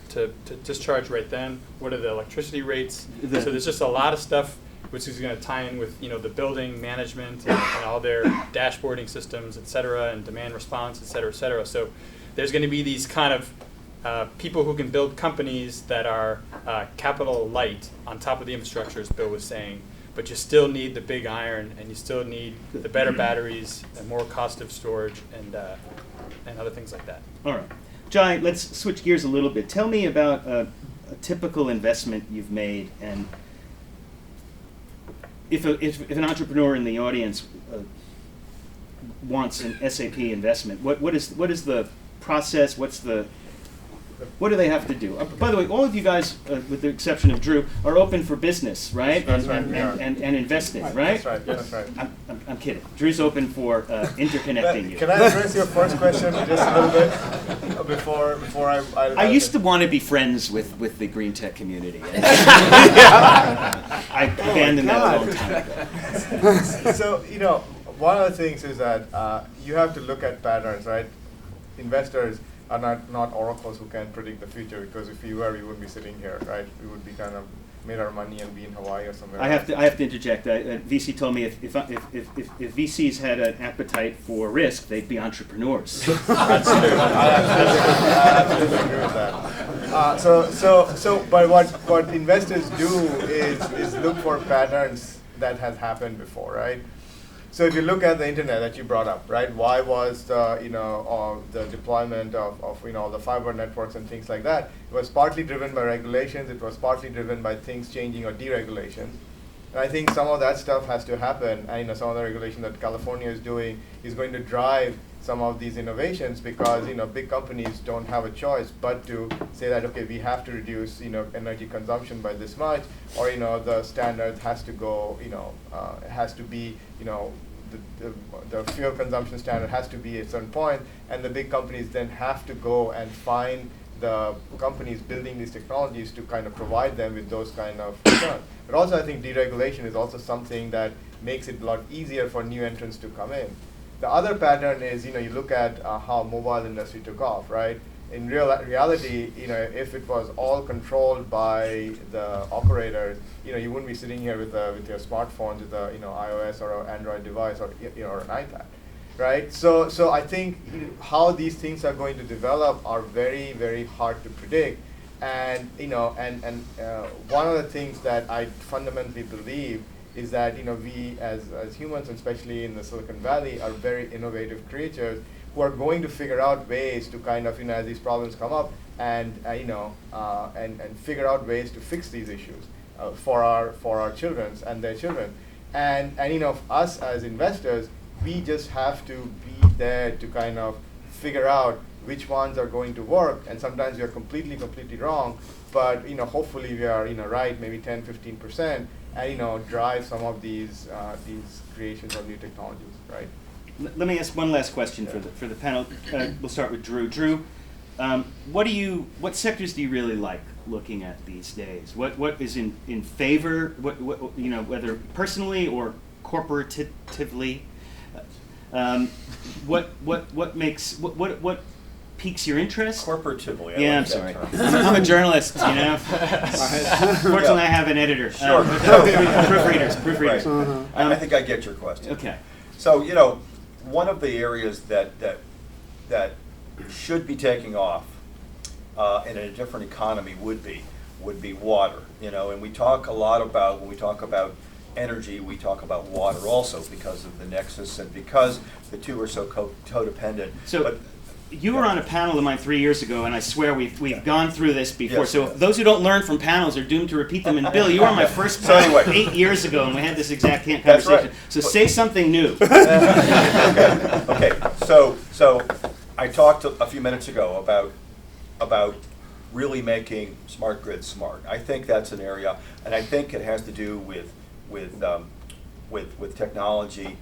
discharge right then? What are the electricity rates? So there's just a lot of stuff which is going to tie in with the building management and all their dashboarding systems, et cetera, and demand response, et cetera, et cetera. So there's going to be these kind of people who can build companies that are capital light on top of the infrastructure, as Bill was saying, but you still need the big iron, and you still need the better batteries and more cost-effective storage and other things like that. All right. Jai, let's switch gears a little bit. Tell me about a typical investment you've made, and if an entrepreneur in the audience wants an SAP investment, what is the process? What do they have to do? By the way, all of you guys, with the exception of Drew, are open for business, right? That's right, we are. And investing, right? That's right. That's right. I'm kidding. Drew's open for interconnecting you. Can I address your first question just a little bit before I used to want to be friends with the green tech community. I abandoned that a long time ago. So, one of the things is that you have to look at patterns, right? Investors are not oracles who can predict the future, because if we were, we wouldn't be sitting here, right? We would be kind of made our money and be in Hawaii or somewhere. I have to interject. VC told me if VCs had an appetite for risk, they'd be entrepreneurs. That's true. I absolutely agree with that. But what investors do is look for patterns that has happened before, right? So if you look at the internet that you brought up, right? Why was the the deployment of the fiber networks and things like that? It was partly driven by regulations. It was partly driven by things changing or deregulation. And I think some of that stuff has to happen. And some of the regulation that California is doing is going to drive some of these innovations, because big companies don't have a choice but to say that, okay, we have to reduce energy consumption by this much, or the standard has to go, has to be the fuel consumption standard has to be at a certain point, and the big companies then have to go and find the companies building these technologies to kind of provide them with those kind of returns. But also, I think deregulation is also something that makes it a lot easier for new entrants to come in. The other pattern is, you look at how mobile industry took off, right? In reality, if it was all controlled by the operators, you wouldn't be sitting here with your smartphones, with a iOS or an Android device, or or an iPad, right? So I think how these things are going to develop are very, very hard to predict, and one of the things that I fundamentally believe is that we as humans, especially in the Silicon Valley, are very innovative creatures who are going to figure out ways to kind of as these problems come up, and and figure out ways to fix these issues for our children and their children, and us as investors, we just have to be there to kind of figure out which ones are going to work, and sometimes we are completely wrong, but hopefully we are right, maybe 10-15%, and drive some of these creations of new technologies, right? Let me ask one last question for the panel. We'll start with Drew. Drew, what sectors do you really like looking at these days? What is in favor? Whether personally or corporatively? What piques your interest? Corporatively. Yeah, I'm sorry. I'm a journalist, Fortunately, I have an editor. Sure. Proofreaders. Right. I think I get your question. Okay. So one of the areas that should be taking off in a different economy would be water. And we talk a lot about, when we talk about energy, we talk about water also, because of the nexus and because the two are so codependent. You were on a panel of mine 3 years ago, and I swear we've gone through this before. Yes, so yes. Those who don't learn from panels are doomed to repeat them. And Bill, you were on my first panel anyway. 8 years ago, and we had this exact conversation. That's right. So say something new. Okay. So I talked a few minutes ago about really making smart grids smart. I think that's an area, and I think it has to do with technology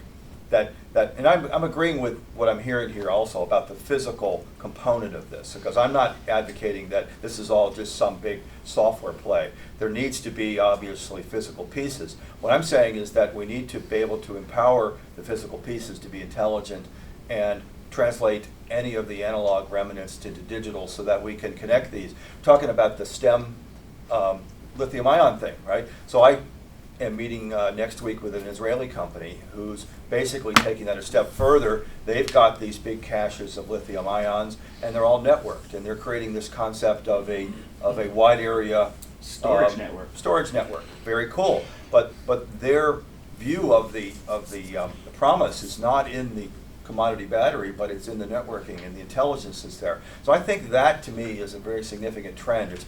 that that, and I'm agreeing with what I'm hearing here also about the physical component of this, because I'm not advocating that this is all just some big software play. There needs to be obviously physical pieces. What I'm saying is that we need to be able to empower the physical pieces to be intelligent and translate any of the analog remnants to digital so that we can connect these. We're talking about the STEM lithium-ion thing, right? So I am meeting next week with an Israeli company who's basically taking that a step further. They've got these big caches of lithium ions, and they're all networked, and they're creating this concept of a wide area Storage network. Storage network, very cool. But their view of the promise is not in the commodity battery, but it's in the networking and the intelligence that's there. So I think that to me is a very significant trend. It's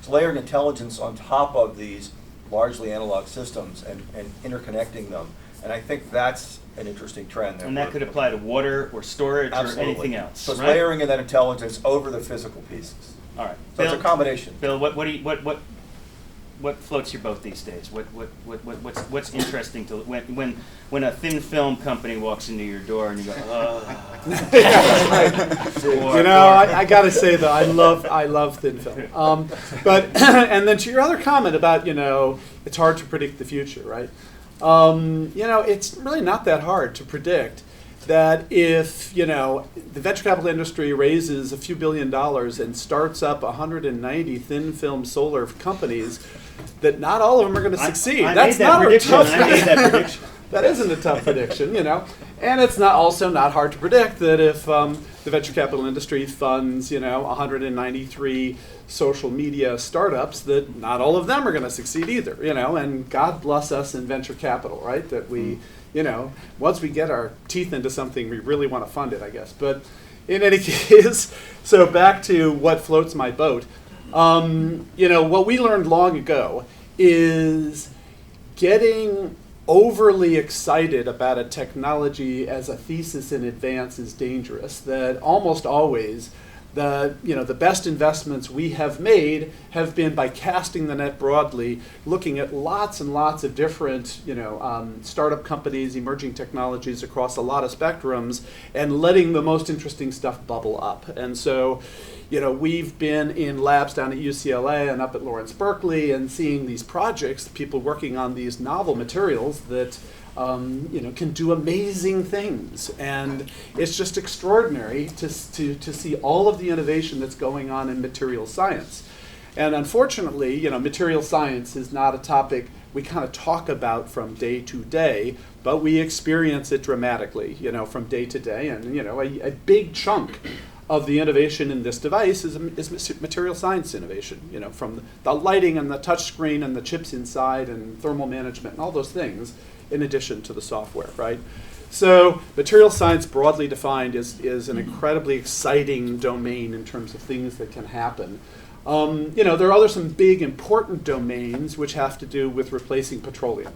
layering intelligence on top of these largely analog systems and interconnecting them. And I think that's an interesting trend. And that could apply to water or storage Absolutely. or anything else. So it's right? layering in that intelligence over the physical pieces. All right. So it's a combination. Bill, what floats your boat these days? What's interesting to when a thin film company walks into your door and you go, I got to say though, I love thin film. But and then to your other comment about it's hard to predict the future, right? It's really not that hard to predict that if the venture capital industry raises a few $1 billion and starts up 190 thin film solar companies, that not all of them are going to succeed. That's not a tough prediction. That isn't a tough prediction, And it's also not hard to predict that if the venture capital industry funds, 193 social media startups, that not all of them are going to succeed either, And God bless us in venture capital, right? That we, once we get our teeth into something, we really want to fund it, I guess. But in any case, so back to what floats my boat. What we learned long ago is getting overly excited about a technology as a thesis in advance is dangerous. That almost always the best investments we have made have been by casting the net broadly, looking at lots and lots of different startup companies, emerging technologies across a lot of spectrums, and letting the most interesting stuff bubble up. And so we've been in labs down at UCLA and up at Lawrence Berkeley and seeing these projects, people working on these novel materials that can do amazing things. And it's just extraordinary to see all of the innovation that's going on in material science. And unfortunately, material science is not a topic we kind of talk about from day to day, but we experience it dramatically, from day to day. And, a big chunk of the innovation in this device is material science innovation, from the lighting and the touch screen and the chips inside and thermal management and all those things, in addition to the software, right? So material science, broadly defined, is an incredibly exciting domain in terms of things that can happen. There are some big important domains which have to do with replacing petroleum.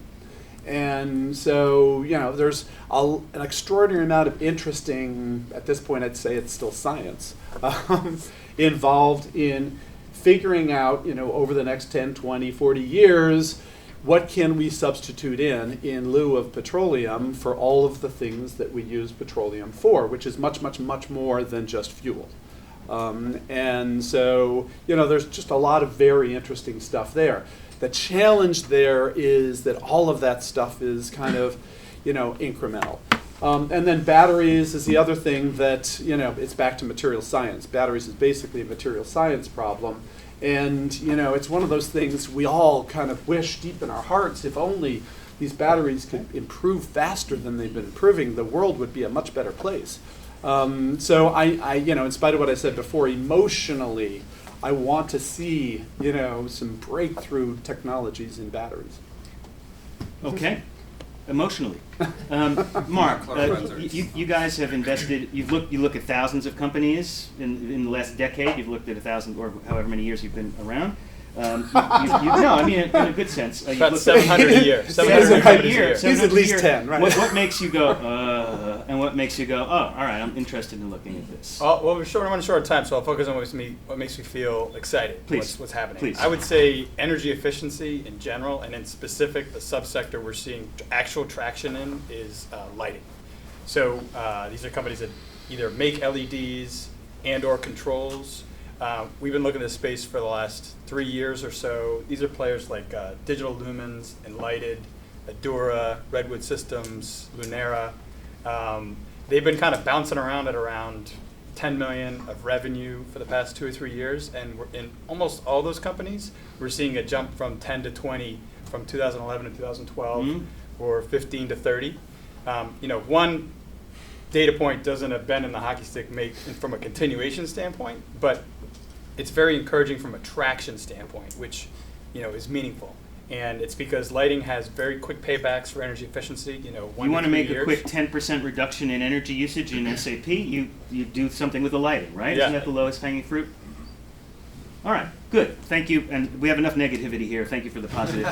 And so, there's an extraordinary amount of interesting, at this point I'd say it's still science, involved in figuring out, over the next 10, 20, 40 years, what can we substitute in lieu of petroleum for all of the things that we use petroleum for, which is much, much, much more than just fuel. And so, there's just a lot of very interesting stuff there. The challenge there is that all of that stuff is kind of, incremental. And then batteries is the other thing that, it's back to material science. Batteries is basically a material science problem. And, it's one of those things we all kind of wish deep in our hearts, if only these batteries could improve faster than they've been improving, the world would be a much better place. So I, in spite of what I said before, emotionally, I want to see, some breakthrough technologies in batteries. Okay. Emotionally. Mark, you guys have invested, you look at thousands of companies in the last decade. You've looked at 1,000 or however many years you've been around. No, I mean in a good sense. About 700 a year. 700 companies a year. He's at least 10, right? What makes you go, and what makes you go, oh, all right, I'm interested in looking at this? Well, we're running short of time, so I'll focus on what makes me feel excited. Please. What's happening. Please. I would say energy efficiency in general, and in specific, the subsector we're seeing actual traction in is lighting. So these are companies that either make LEDs and or controls. We've been looking at this space for the last 3 years or so. These are players like Digital Lumens, Enlighted, Adura, Redwood Systems, Lunera. They've been kind of bouncing around at around 10 million of revenue for the past 2 or 3 years, and in almost all those companies, we're seeing a jump from 10 to 20 from 2011 to 2012, or 15 to 30. One data point doesn't bend in the hockey stick make from a continuation standpoint, but it's very encouraging from a traction standpoint, which is meaningful. And it's because lighting has very quick paybacks for energy efficiency. 1 You want to 3 make years. a quick 10% reduction in energy usage in SAP, you do something with the lighting, right? Yeah. Isn't that the lowest hanging fruit? All right, good. Thank you. And we have enough negativity here. Thank you for the positive.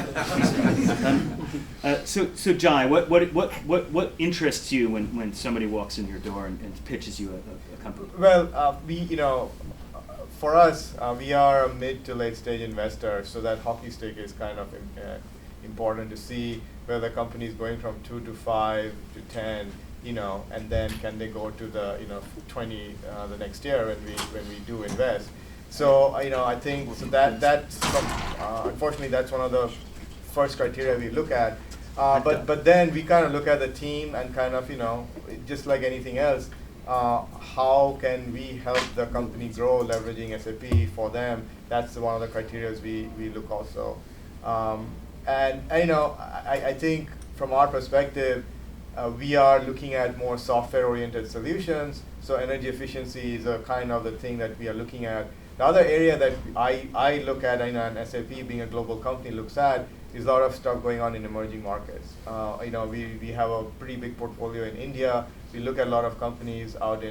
So Jai, what interests you when somebody walks in your door and pitches you a company? Well, for us, we are a mid to late stage investor, so that hockey stick is kind of important to see where the company is going from 2 to 5 to 10, and then can they go to the 20 the next year when we do invest. So I think so that's unfortunately that's one of the first criteria we look at. But then we kind of look at the team and kind of just like anything else. How can we help the company grow leveraging SAP for them? That's one of the criteria we look also. I think from our perspective, we are looking at more software-oriented solutions. So energy efficiency is a kind of the thing that we are looking at. The other area that I look at, and SAP being a global company looks at, is a lot of stuff going on in emerging markets. We have a pretty big portfolio in India. We look at a lot of companies out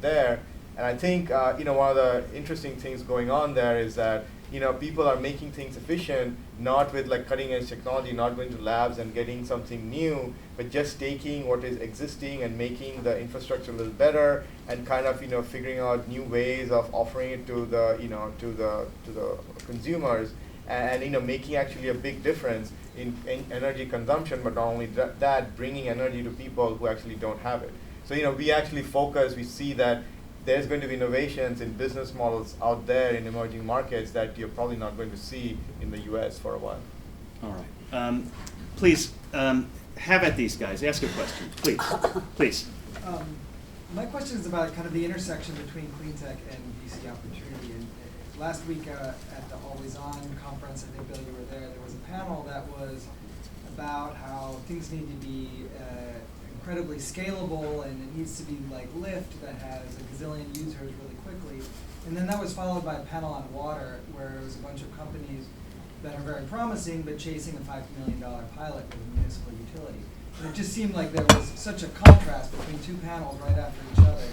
there, and I think one of the interesting things going on there is that people are making things efficient, not with like cutting edge technology, not going to labs and getting something new, but just taking what is existing and making the infrastructure a little better, and kind of figuring out new ways of offering it to the to the consumers, and making actually a big difference in energy consumption, but not only that, bringing energy to people who actually don't have it. So we actually focus. We see that there's going to be innovations in business models out there in emerging markets that you're probably not going to see in the U.S. for a while. All right. Please have at these guys. Ask a question, please. Please. My question is about kind of the intersection between Cleantech and VC opportunity. And last week at the Always On conference, I think, Bill, you were there, there was a panel that was about how things need to be incredibly scalable, and it needs to be like Lyft that has a gazillion users really quickly. And then that was followed by a panel on water where it was a bunch of companies that are very promising but chasing a $5 million pilot with a municipal utility. And it just seemed like there was such a contrast between two panels right after each other.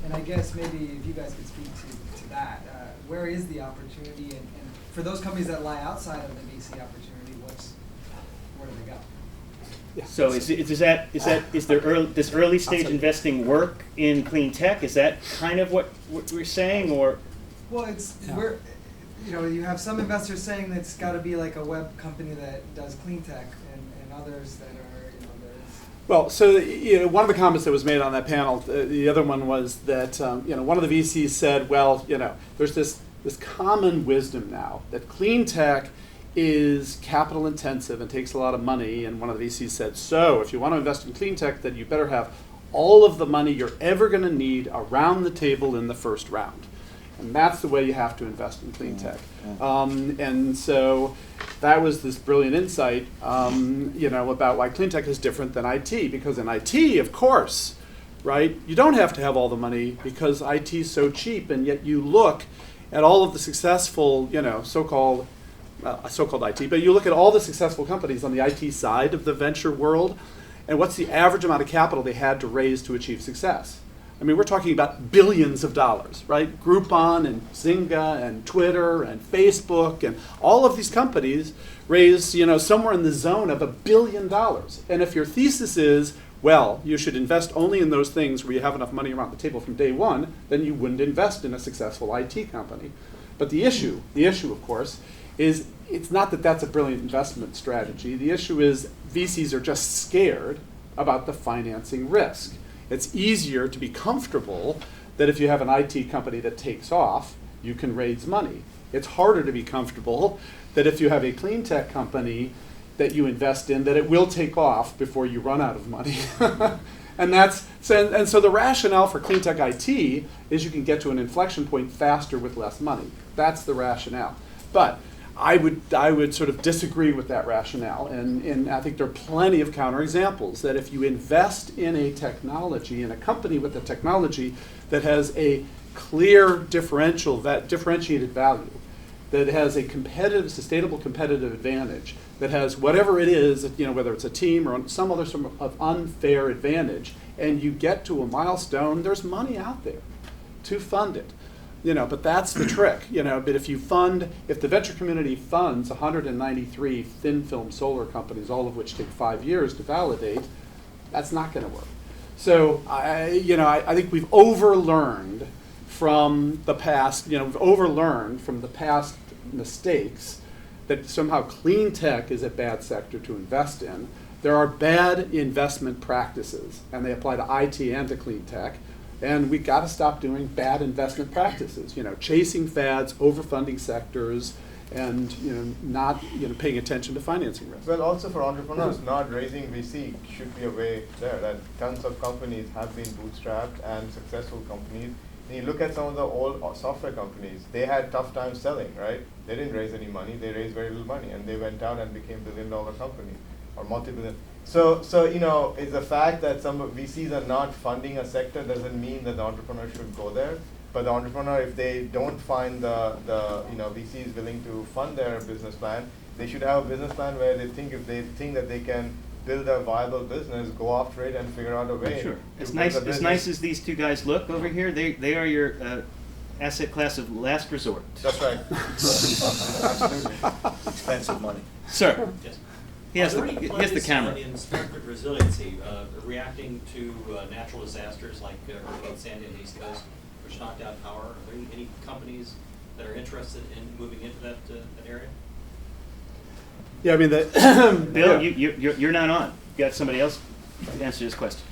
And I guess maybe if you guys could speak to that, where is the opportunity? And for those companies that lie outside of the VC opportunity, where do they go? Yeah. So does early stage investing work in clean tech? Is that kind of what we're saying, or? Well, you have some investors saying that it's got to be like a web company that does clean tech, and others that are Well, so one of the comments that was made on that panel, the other one was that one of the VCs said, well, there's this common wisdom now that clean tech is capital intensive and takes a lot of money, and one of the VCs said, so if you want to invest in clean tech, then you better have all of the money you're ever going to need around the table in the first round. And that's the way you have to invest in clean tech. And so that was this brilliant insight, about why clean tech is different than IT, because in IT, of course, right, you don't have to have all the money because IT is so cheap, and yet you look at all of the successful, so-called IT, but you look at all the successful companies on the IT side of the venture world, and what's the average amount of capital they had to raise to achieve success? I mean, we're talking about billions of dollars, right? Groupon and Zynga and Twitter and Facebook and all of these companies raise, somewhere in the zone of $1 billion. And if your thesis is, well, you should invest only in those things where you have enough money around the table from day one, then you wouldn't invest in a successful IT company. But the issue, of course, is it's not that that's a brilliant investment strategy. The issue is VCs are just scared about the financing risk. It's easier to be comfortable that if you have an IT company that takes off, you can raise money. It's harder to be comfortable that if you have a clean tech company that you invest in, that it will take off before you run out of money. And so the rationale for clean tech IT is you can get to an inflection point faster with less money. That's the rationale. But I would sort of disagree with that rationale, and I think there are plenty of counterexamples that if you invest in a technology, in a company with a technology that has a clear differentiated value, that has a competitive, sustainable competitive advantage, that has whatever it is, whether it's a team or some other sort of unfair advantage, and you get to a milestone, there's money out there to fund it. But that's the trick. But if the venture community funds 193 thin film solar companies, all of which take 5 years to validate, that's not going to work. So I think we've overlearned from the past. We've overlearned from the past mistakes that somehow clean tech is a bad sector to invest in. There are bad investment practices, and they apply to IT and to clean tech. And we've got to stop doing bad investment practices, chasing fads, overfunding sectors, and not paying attention to financing risk. Well, also for entrepreneurs, not raising VC should be a way there. That tons of companies have been bootstrapped and successful companies. And you look at some of the old software companies; they had tough times selling, right? They didn't raise any money; they raised very little money, and they went out and became billion-dollar companies or multi-billion. So is the fact that some VCs are not funding a sector doesn't mean that the entrepreneur should go there. But the entrepreneur, if they don't find the VCs willing to fund their business plan, they should have a business plan where if they think that they can build a viable business, go after it and figure out a way. Sure. As nice as these two guys look over here, they are your asset class of last resort. That's right. Absolutely. Expensive money. Sir. Yes. He has Are there the any plays, camera. in smart grid resiliency, reacting to natural disasters like Hurricane Sandy in the East Coast, which knocked out power? Are there any companies that are interested in moving into that area? Yeah, I mean, Bill, you're not on. You got somebody else to answer this question.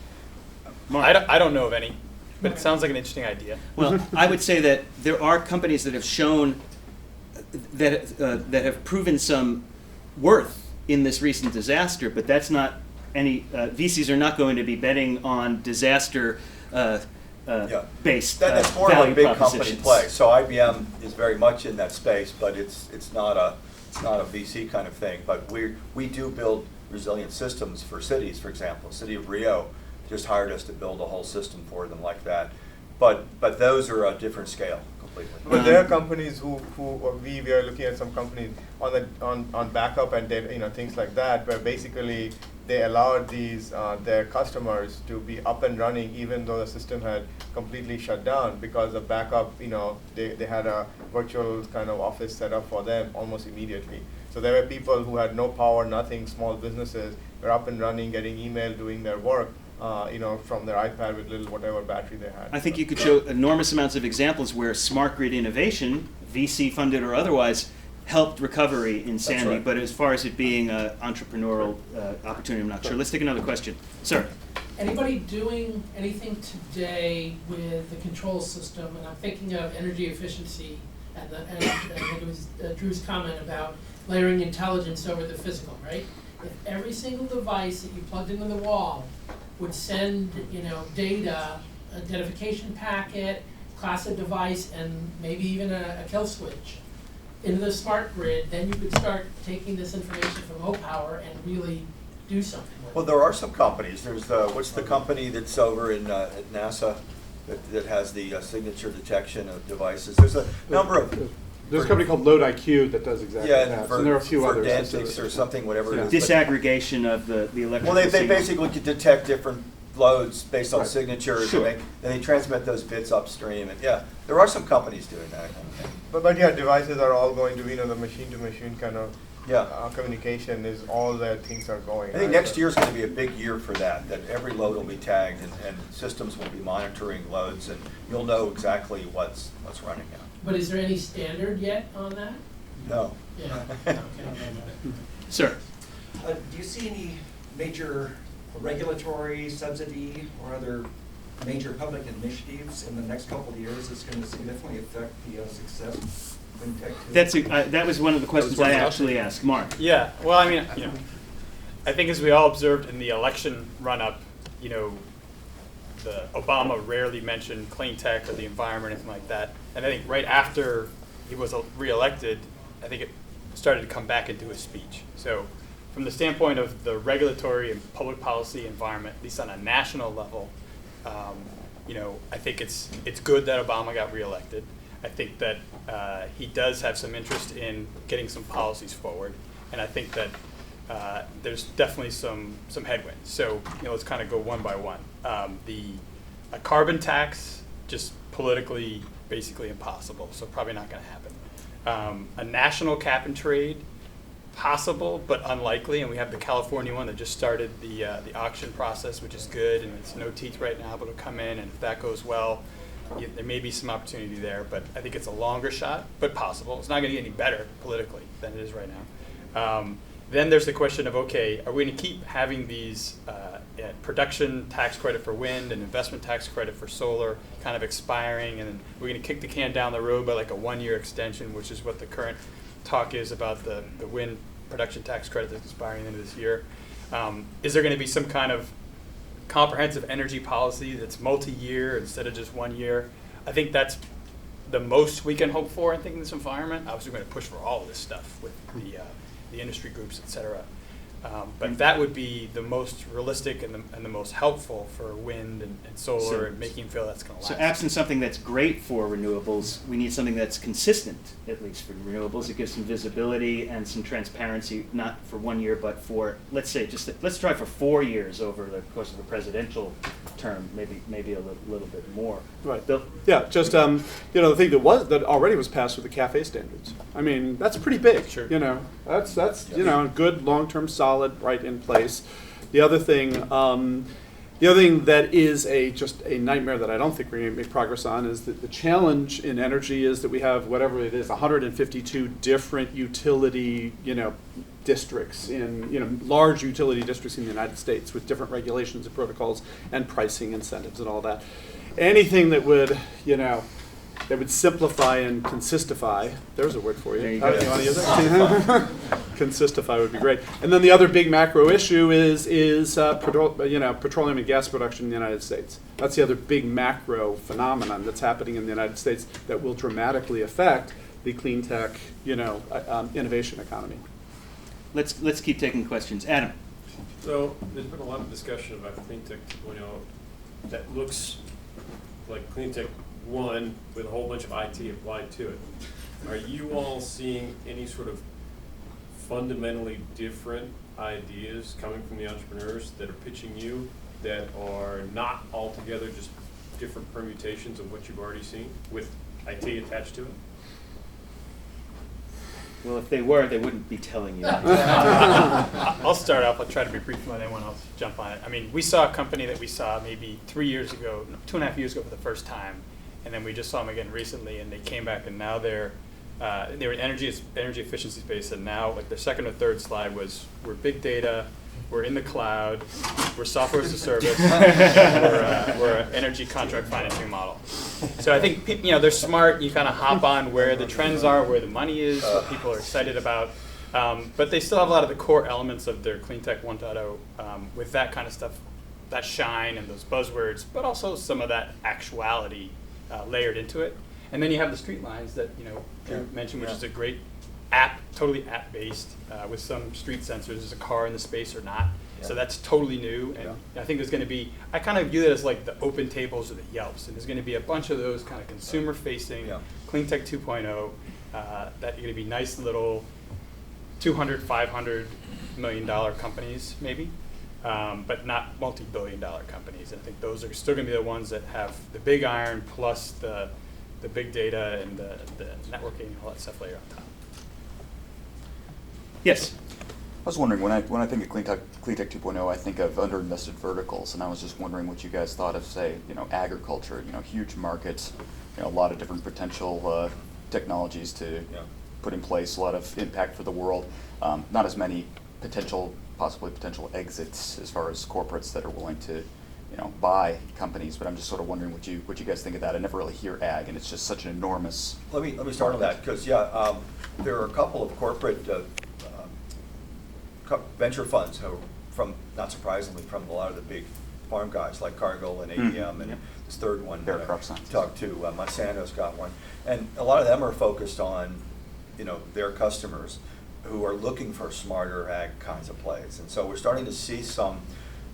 Mark. I don't know of any, but it sounds like an interesting idea. Well, I would say that there are companies that have shown that have proven some worth in this recent disaster, but that's not any. VCs are not going to be betting on disaster based That's more of a big company play. So IBM is very much in that space, but it's not a VC kind of thing. But we do build resilient systems for cities, for example. City of Rio just hired us to build a whole system for them like that. But those are a different scale completely. But there are companies who we are looking at some companies on backup and data, things like that, where basically they allowed these their customers to be up and running even though the system had completely shut down, because of backup. They had a virtual kind of office set up for them almost immediately. So there were people who had no power, nothing, small businesses were up and running, getting email, doing their work. From their iPad with little whatever battery they had. I think you could show enormous amounts of examples where smart grid innovation, VC funded or otherwise, helped recovery in Sandy. Right. But as far as it being an entrepreneurial opportunity, I'm not sure. Let's take another question. Sir. Anybody doing anything today with the control system? And I'm thinking of energy efficiency and I think it was Drew's comment about layering intelligence over the physical, right? If every single device that you plugged into the wall would send, data, identification packet, class of device, and maybe even a kill switch into the smart grid, then you could start taking this information from O-Power and really do something with it. Well, there are some companies. There's what's the company that's over in at NASA that has the signature detection of devices? There's a number of. There's a company called Load IQ that does exactly that. And there are a few others. Dantix or something, whatever it is. Disaggregation of the electrical Well, they signal. basically can detect different loads based on signatures, Sure. and they transmit those bits upstream. And yeah, there are some companies doing that kind of thing. But yeah, devices are all going to be, the machine-to-machine kind of Yeah. communication is all that things are going. I think next year is going to be a big year for that every load will be tagged and systems will be monitoring loads, and you'll know exactly what's running now. But is there any standard yet on that? No. Yeah. Okay. Sir. Do you see any major regulatory, subsidy, or other major public initiatives in the next couple of years that's going to significantly affect the success of Cleantech? That was one of the questions I actually asked. Mark. Yeah, well, I mean, I think as we all observed in the election run-up, Obama rarely mentioned Cleantech or the environment or anything like that. And I think right after he was reelected, I think it started to come back into his speech. So from the standpoint of the regulatory and public policy environment, at least on a national level, I think it's good that Obama got reelected. I think that he does have some interest in getting some policies forward, and I think that there's definitely some headwinds. So let's kind of go one by one. A carbon tax, just politically, basically impossible. So probably not going to happen. A national cap and trade, possible but unlikely. And we have the California one that just started the auction process, which is good, and it's no teeth right now, but it'll come in, and if that goes well, there may be some opportunity there. But I think it's a longer shot, but possible. It's not going to get any better politically than it is right now. Then there's the question of, okay, are we going to keep having these production tax credit for wind and investment tax credit for solar kind of expiring, and then we're going to kick the can down the road by like a 1-year extension, which is what the current talk is about the wind production tax credit that's expiring into this year. Is there going to be some kind of comprehensive energy policy that's multi-year instead of just 1 year? I think that's the most we can hope for, I think, in this environment. Obviously, we're going to push for all of this stuff with the industry groups, et cetera. But that would be the most realistic and the most helpful for wind and solar, and making them feel that's going to last. So absent something that's great for renewables, we need something that's consistent, at least for renewables. It gives some visibility and some transparency, not for 1 year, but for, let's say, let's try for 4 years over the course of a presidential term, maybe a little bit more. Right. Bill? Yeah, just the thing that already was passed with the CAFE standards. I mean, that's pretty big. Sure. That's a good long-term solid right in place. The other thing that is just a nightmare that I don't think we're going to make progress on is that the challenge in energy is that we have whatever it is, 152 different utility districts in large utility districts in the United States with different regulations and protocols and pricing incentives and all that. Anything that would simplify and consistify. There's a word for you. There you go. You want to use it? Consistify would be great. And then the other big macro issue is petroleum and gas production in the United States. That's the other big macro phenomenon that's happening in the United States that will dramatically affect the clean tech, innovation economy. Let's keep taking questions. Adam. So there's been a lot of discussion about Cleantech 2.0 that looks like Cleantech 1 with a whole bunch of IT applied to it. Are you all seeing any sort of fundamentally different ideas coming from the entrepreneurs that are pitching you that are not altogether just different permutations of what you've already seen with IT attached to it? Well, if they were, they wouldn't be telling you. I'll start off. I'll try to be brief and let anyone else jump on it. I mean, we saw a company that we saw maybe 3 years ago, 2.5 years ago for the first time, and then we just saw them again recently, and they came back, and now they were in energy efficiency space, and now like their second or third slide was we're big data, we're in the cloud, we're software as a service, and we're an energy contract financing model. So I think they're smart. You kind of hop on where the trends are, where the money is, what people are excited about. But they still have a lot of the core elements of their Cleantech 1.0 with that kind of stuff, that shine and those buzzwords, but also some of that actuality layered into it. And then you have the street lines that Drew mentioned, which is a great app, totally app-based, with some street sensors. Is a car in the space or not? So that's totally new, and I think there's going to be, I kind of view it as like the Open Tables or the Yelps, and there's going to be a bunch of those kind of consumer-facing Cleantech 2.0 that are going to be nice little $200, $500 million companies, maybe, but not multi-billion-dollar companies. And I think those are still going to be the ones that have the big iron plus the big data and the networking and all that stuff later on top. Yes. I was wondering, when I think of Cleantech 2.0, I think of underinvested verticals, and I was just wondering what you guys thought of, say, agriculture. Huge markets, a lot of different potential technologies to put in place, a lot of impact for the world. Not as many potential possibly potential exits as far as corporates that are willing to, buy companies. But I'm just sort of wondering what you guys think of that. I never really hear ag, and it's just such an enormous. Let me start on that, because there are a couple of corporate venture funds who, from, not surprisingly, from a lot of the big farm guys like Cargill and ABM and this third one Bayer that I Crop Science. talked to, Monsanto's got one, and a lot of them are focused on their customers who are looking for smarter ag kinds of plays, and so we're starting to see some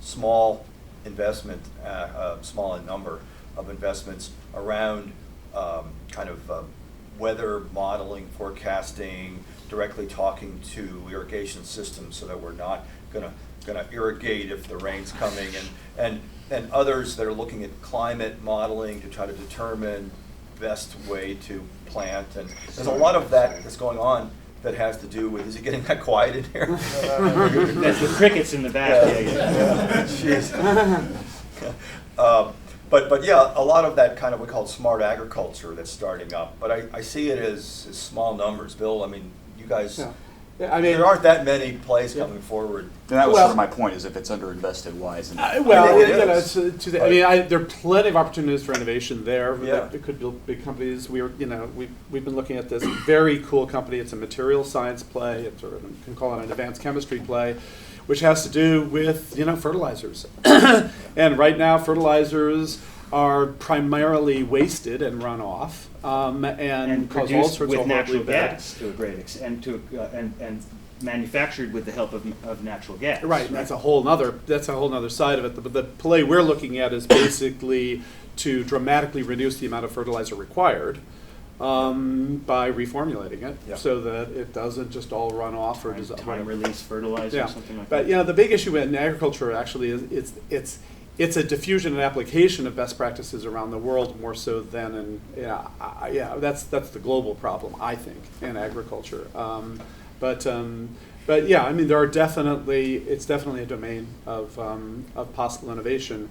small investment, small in number of investments around weather modeling, forecasting, directly talking to irrigation systems so that we're not gonna irrigate if the rain's coming, and others that are looking at climate modeling to try to determine best way to plant. And there's a lot of that that's going on that has to do with, is it getting that quiet in here? That's the crickets in the back. Yeah. Jeez. But yeah, a lot of that kind of we call smart agriculture that's starting up. But I see it as small numbers. Bill, I mean, you guys, there aren't that many plays coming forward. And that was sort of my point, is if it's underinvested, why isn't it? There are plenty of opportunities for innovation there. It could build big companies. We've been looking at this very cool company. It's a material science play. It's sort of, you can call it an advanced chemistry play, which has to do with fertilizers. And right now, fertilizers are primarily wasted and run off, and cause all sorts with of natural bad. gas to a great extent, and manufactured with the help of natural gas. Right, and that's a whole nother side of it. But the play we're looking at is basically to dramatically reduce the amount of fertilizer required by reformulating it, so that it doesn't just all run off or time release fertilizer or something like that. But the big issue in agriculture actually is it's a diffusion and application of best practices around the world more so than in that's the global problem, I think, in agriculture. But yeah, I mean, it's definitely a domain of possible innovation.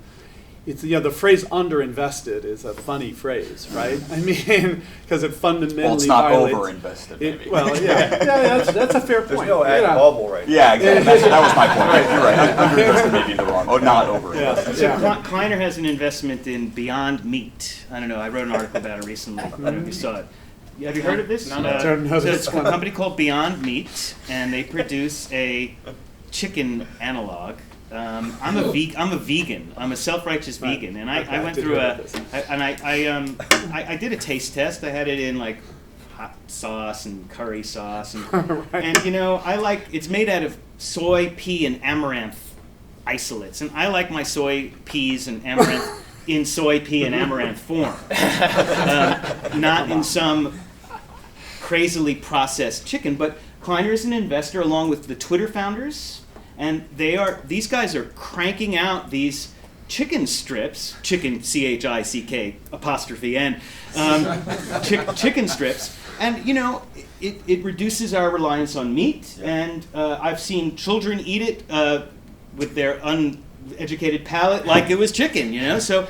It's the phrase "underinvested" is a funny phrase, right? I mean, because it fundamentally it's not violates, overinvested. Maybe. That's a fair point. There's no ag bubble right now. Yeah, exactly. That was my point. You're right. Underinvested may be the wrong. Not overinvested. So Kleiner has an investment in Beyond Meat. I don't know. I wrote an article about it recently. I don't know if you saw it. Have you heard of this? No. Don't know this it's a company called Beyond Meat, and they produce a chicken analog. I'm a vegan. I'm a self-righteous vegan, and I went through I did a taste test. I had it in like hot sauce and curry sauce, and and I like, it's made out of soy, pea, and amaranth isolates, and I like my soy, peas, and amaranth in soy, pea, and amaranth form, not in some crazily processed chicken. But Kleiner is an investor along with the Twitter founders. And these guys are cranking out these chicken strips, chicken, CHICK apostrophe N, chicken strips. And, it reduces our reliance on meat. And I've seen children eat it with their uneducated palate like it was chicken, So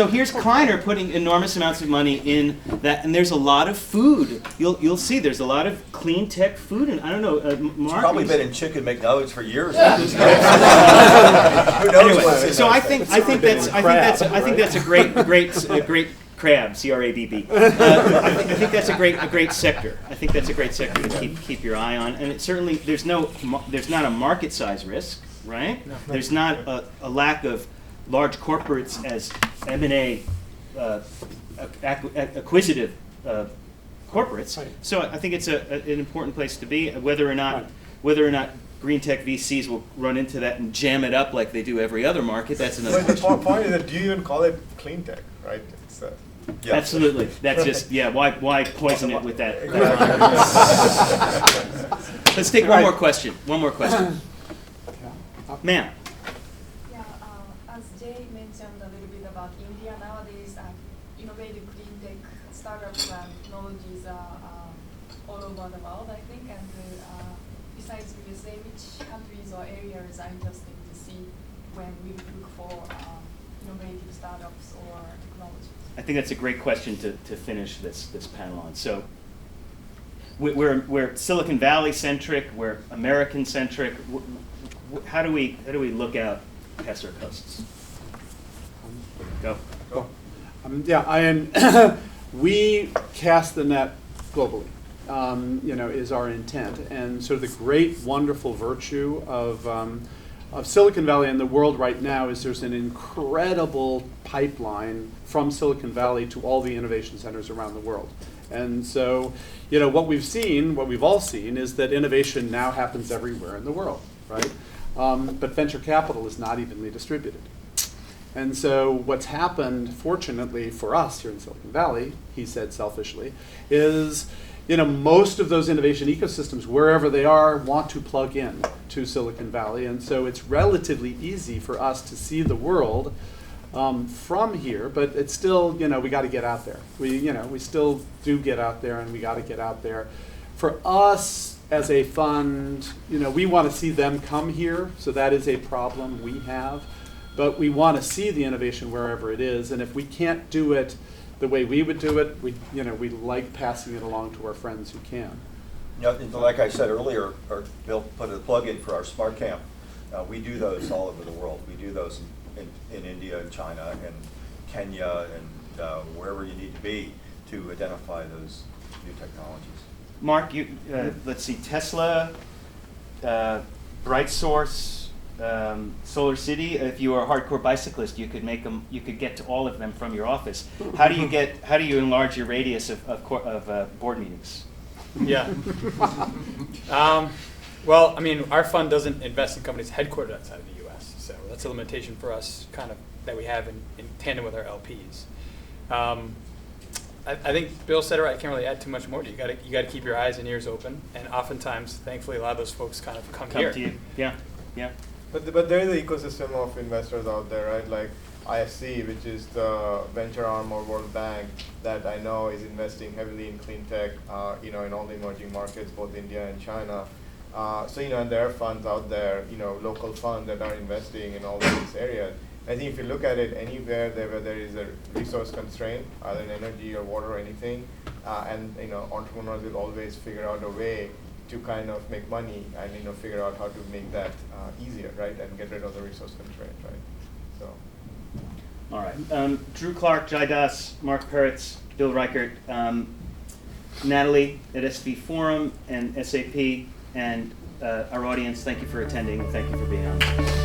here's Kleiner putting enormous amounts of money in that, and there's a lot of food. You'll see there's a lot of clean tech food, and I don't know. Mark, it's probably been in chicken McNuggets for years. Who knows? So I think that's a great crab, CRABB. I think that's a great sector. I think that's a great sector to keep your eye on, and it certainly there's not a market size risk, right? No. There's not a lack of large corporates as M&A acquisitive corporates. Right. So I think it's an important place to be. Whether or not green tech VCs will run into that and jam it up like they do every other market, that's another question. The point is that, do you even call it clean tech, right? It's, yeah. Absolutely. That's just, why poison it with that? Let's take one more question. Ma'am. As Jay mentioned a little bit about India, nowadays innovative clean tech startups and technologies are all over the world, I think. And besides USA, which countries or areas are interesting to see when we look for innovative startups or technologies? I think that's a great question to finish this panel on. So we're Silicon Valley centric, we're American centric. how do we look out past our coasts? Go. We cast the net globally, is our intent. And so the great, wonderful virtue of Silicon Valley and the world right now is there's an incredible pipeline from Silicon Valley to all the innovation centers around the world. And so, what we've all seen is that innovation now happens everywhere in the world, right? But venture capital is not evenly distributed. And so what's happened, fortunately for us here in Silicon Valley, he said selfishly, is most of those innovation ecosystems, wherever they are, want to plug in to Silicon Valley. And so it's relatively easy for us to see the world from here, but it's still, we got to get out there. We still do get out there, and we got to get out there. For us as a fund, we want to see them come here, so that is a problem we have. But we want to see the innovation wherever it is, and if we can't do it the way we would do it, we like passing it along to our friends who can. Like I said earlier, or Bill put a plug in for our SmartCamp. We do those all over the world. We do those in India and China and Kenya and wherever you need to be to identify those new technologies. Mark, let's see, Tesla, BrightSource, SolarCity. If you were a hardcore bicyclist, you could get to all of them from your office. How do you enlarge your radius of board meetings? Yeah. Well, our fund doesn't invest in companies headquartered outside of the U.S., so that's a limitation for us, kind of, that we have in tandem with our LPs. I think Bill said it right. I can't really add too much more to you. You got to keep your eyes and ears open, and oftentimes, thankfully, a lot of those folks kind of come here. To you. Yeah. But there is an ecosystem of investors out there, right? Like IFC, which is the venture arm of World Bank, that I know is investing heavily in clean tech, in all the emerging markets, both India and China. And there are funds out there, local funds that are investing in all these areas. I think if you look at it, anywhere where there is a resource constraint, either in energy or water or anything, entrepreneurs will always figure out a way to kind of make money and figure out how to make that easier, right, and get rid of the resource constraint, right? So. All right. Drew Clark, Jai Das, Mark Peretz, Bill Reichert, Natalie at SVForum and SAP, and our audience. Thank you for attending. Thank you for being on.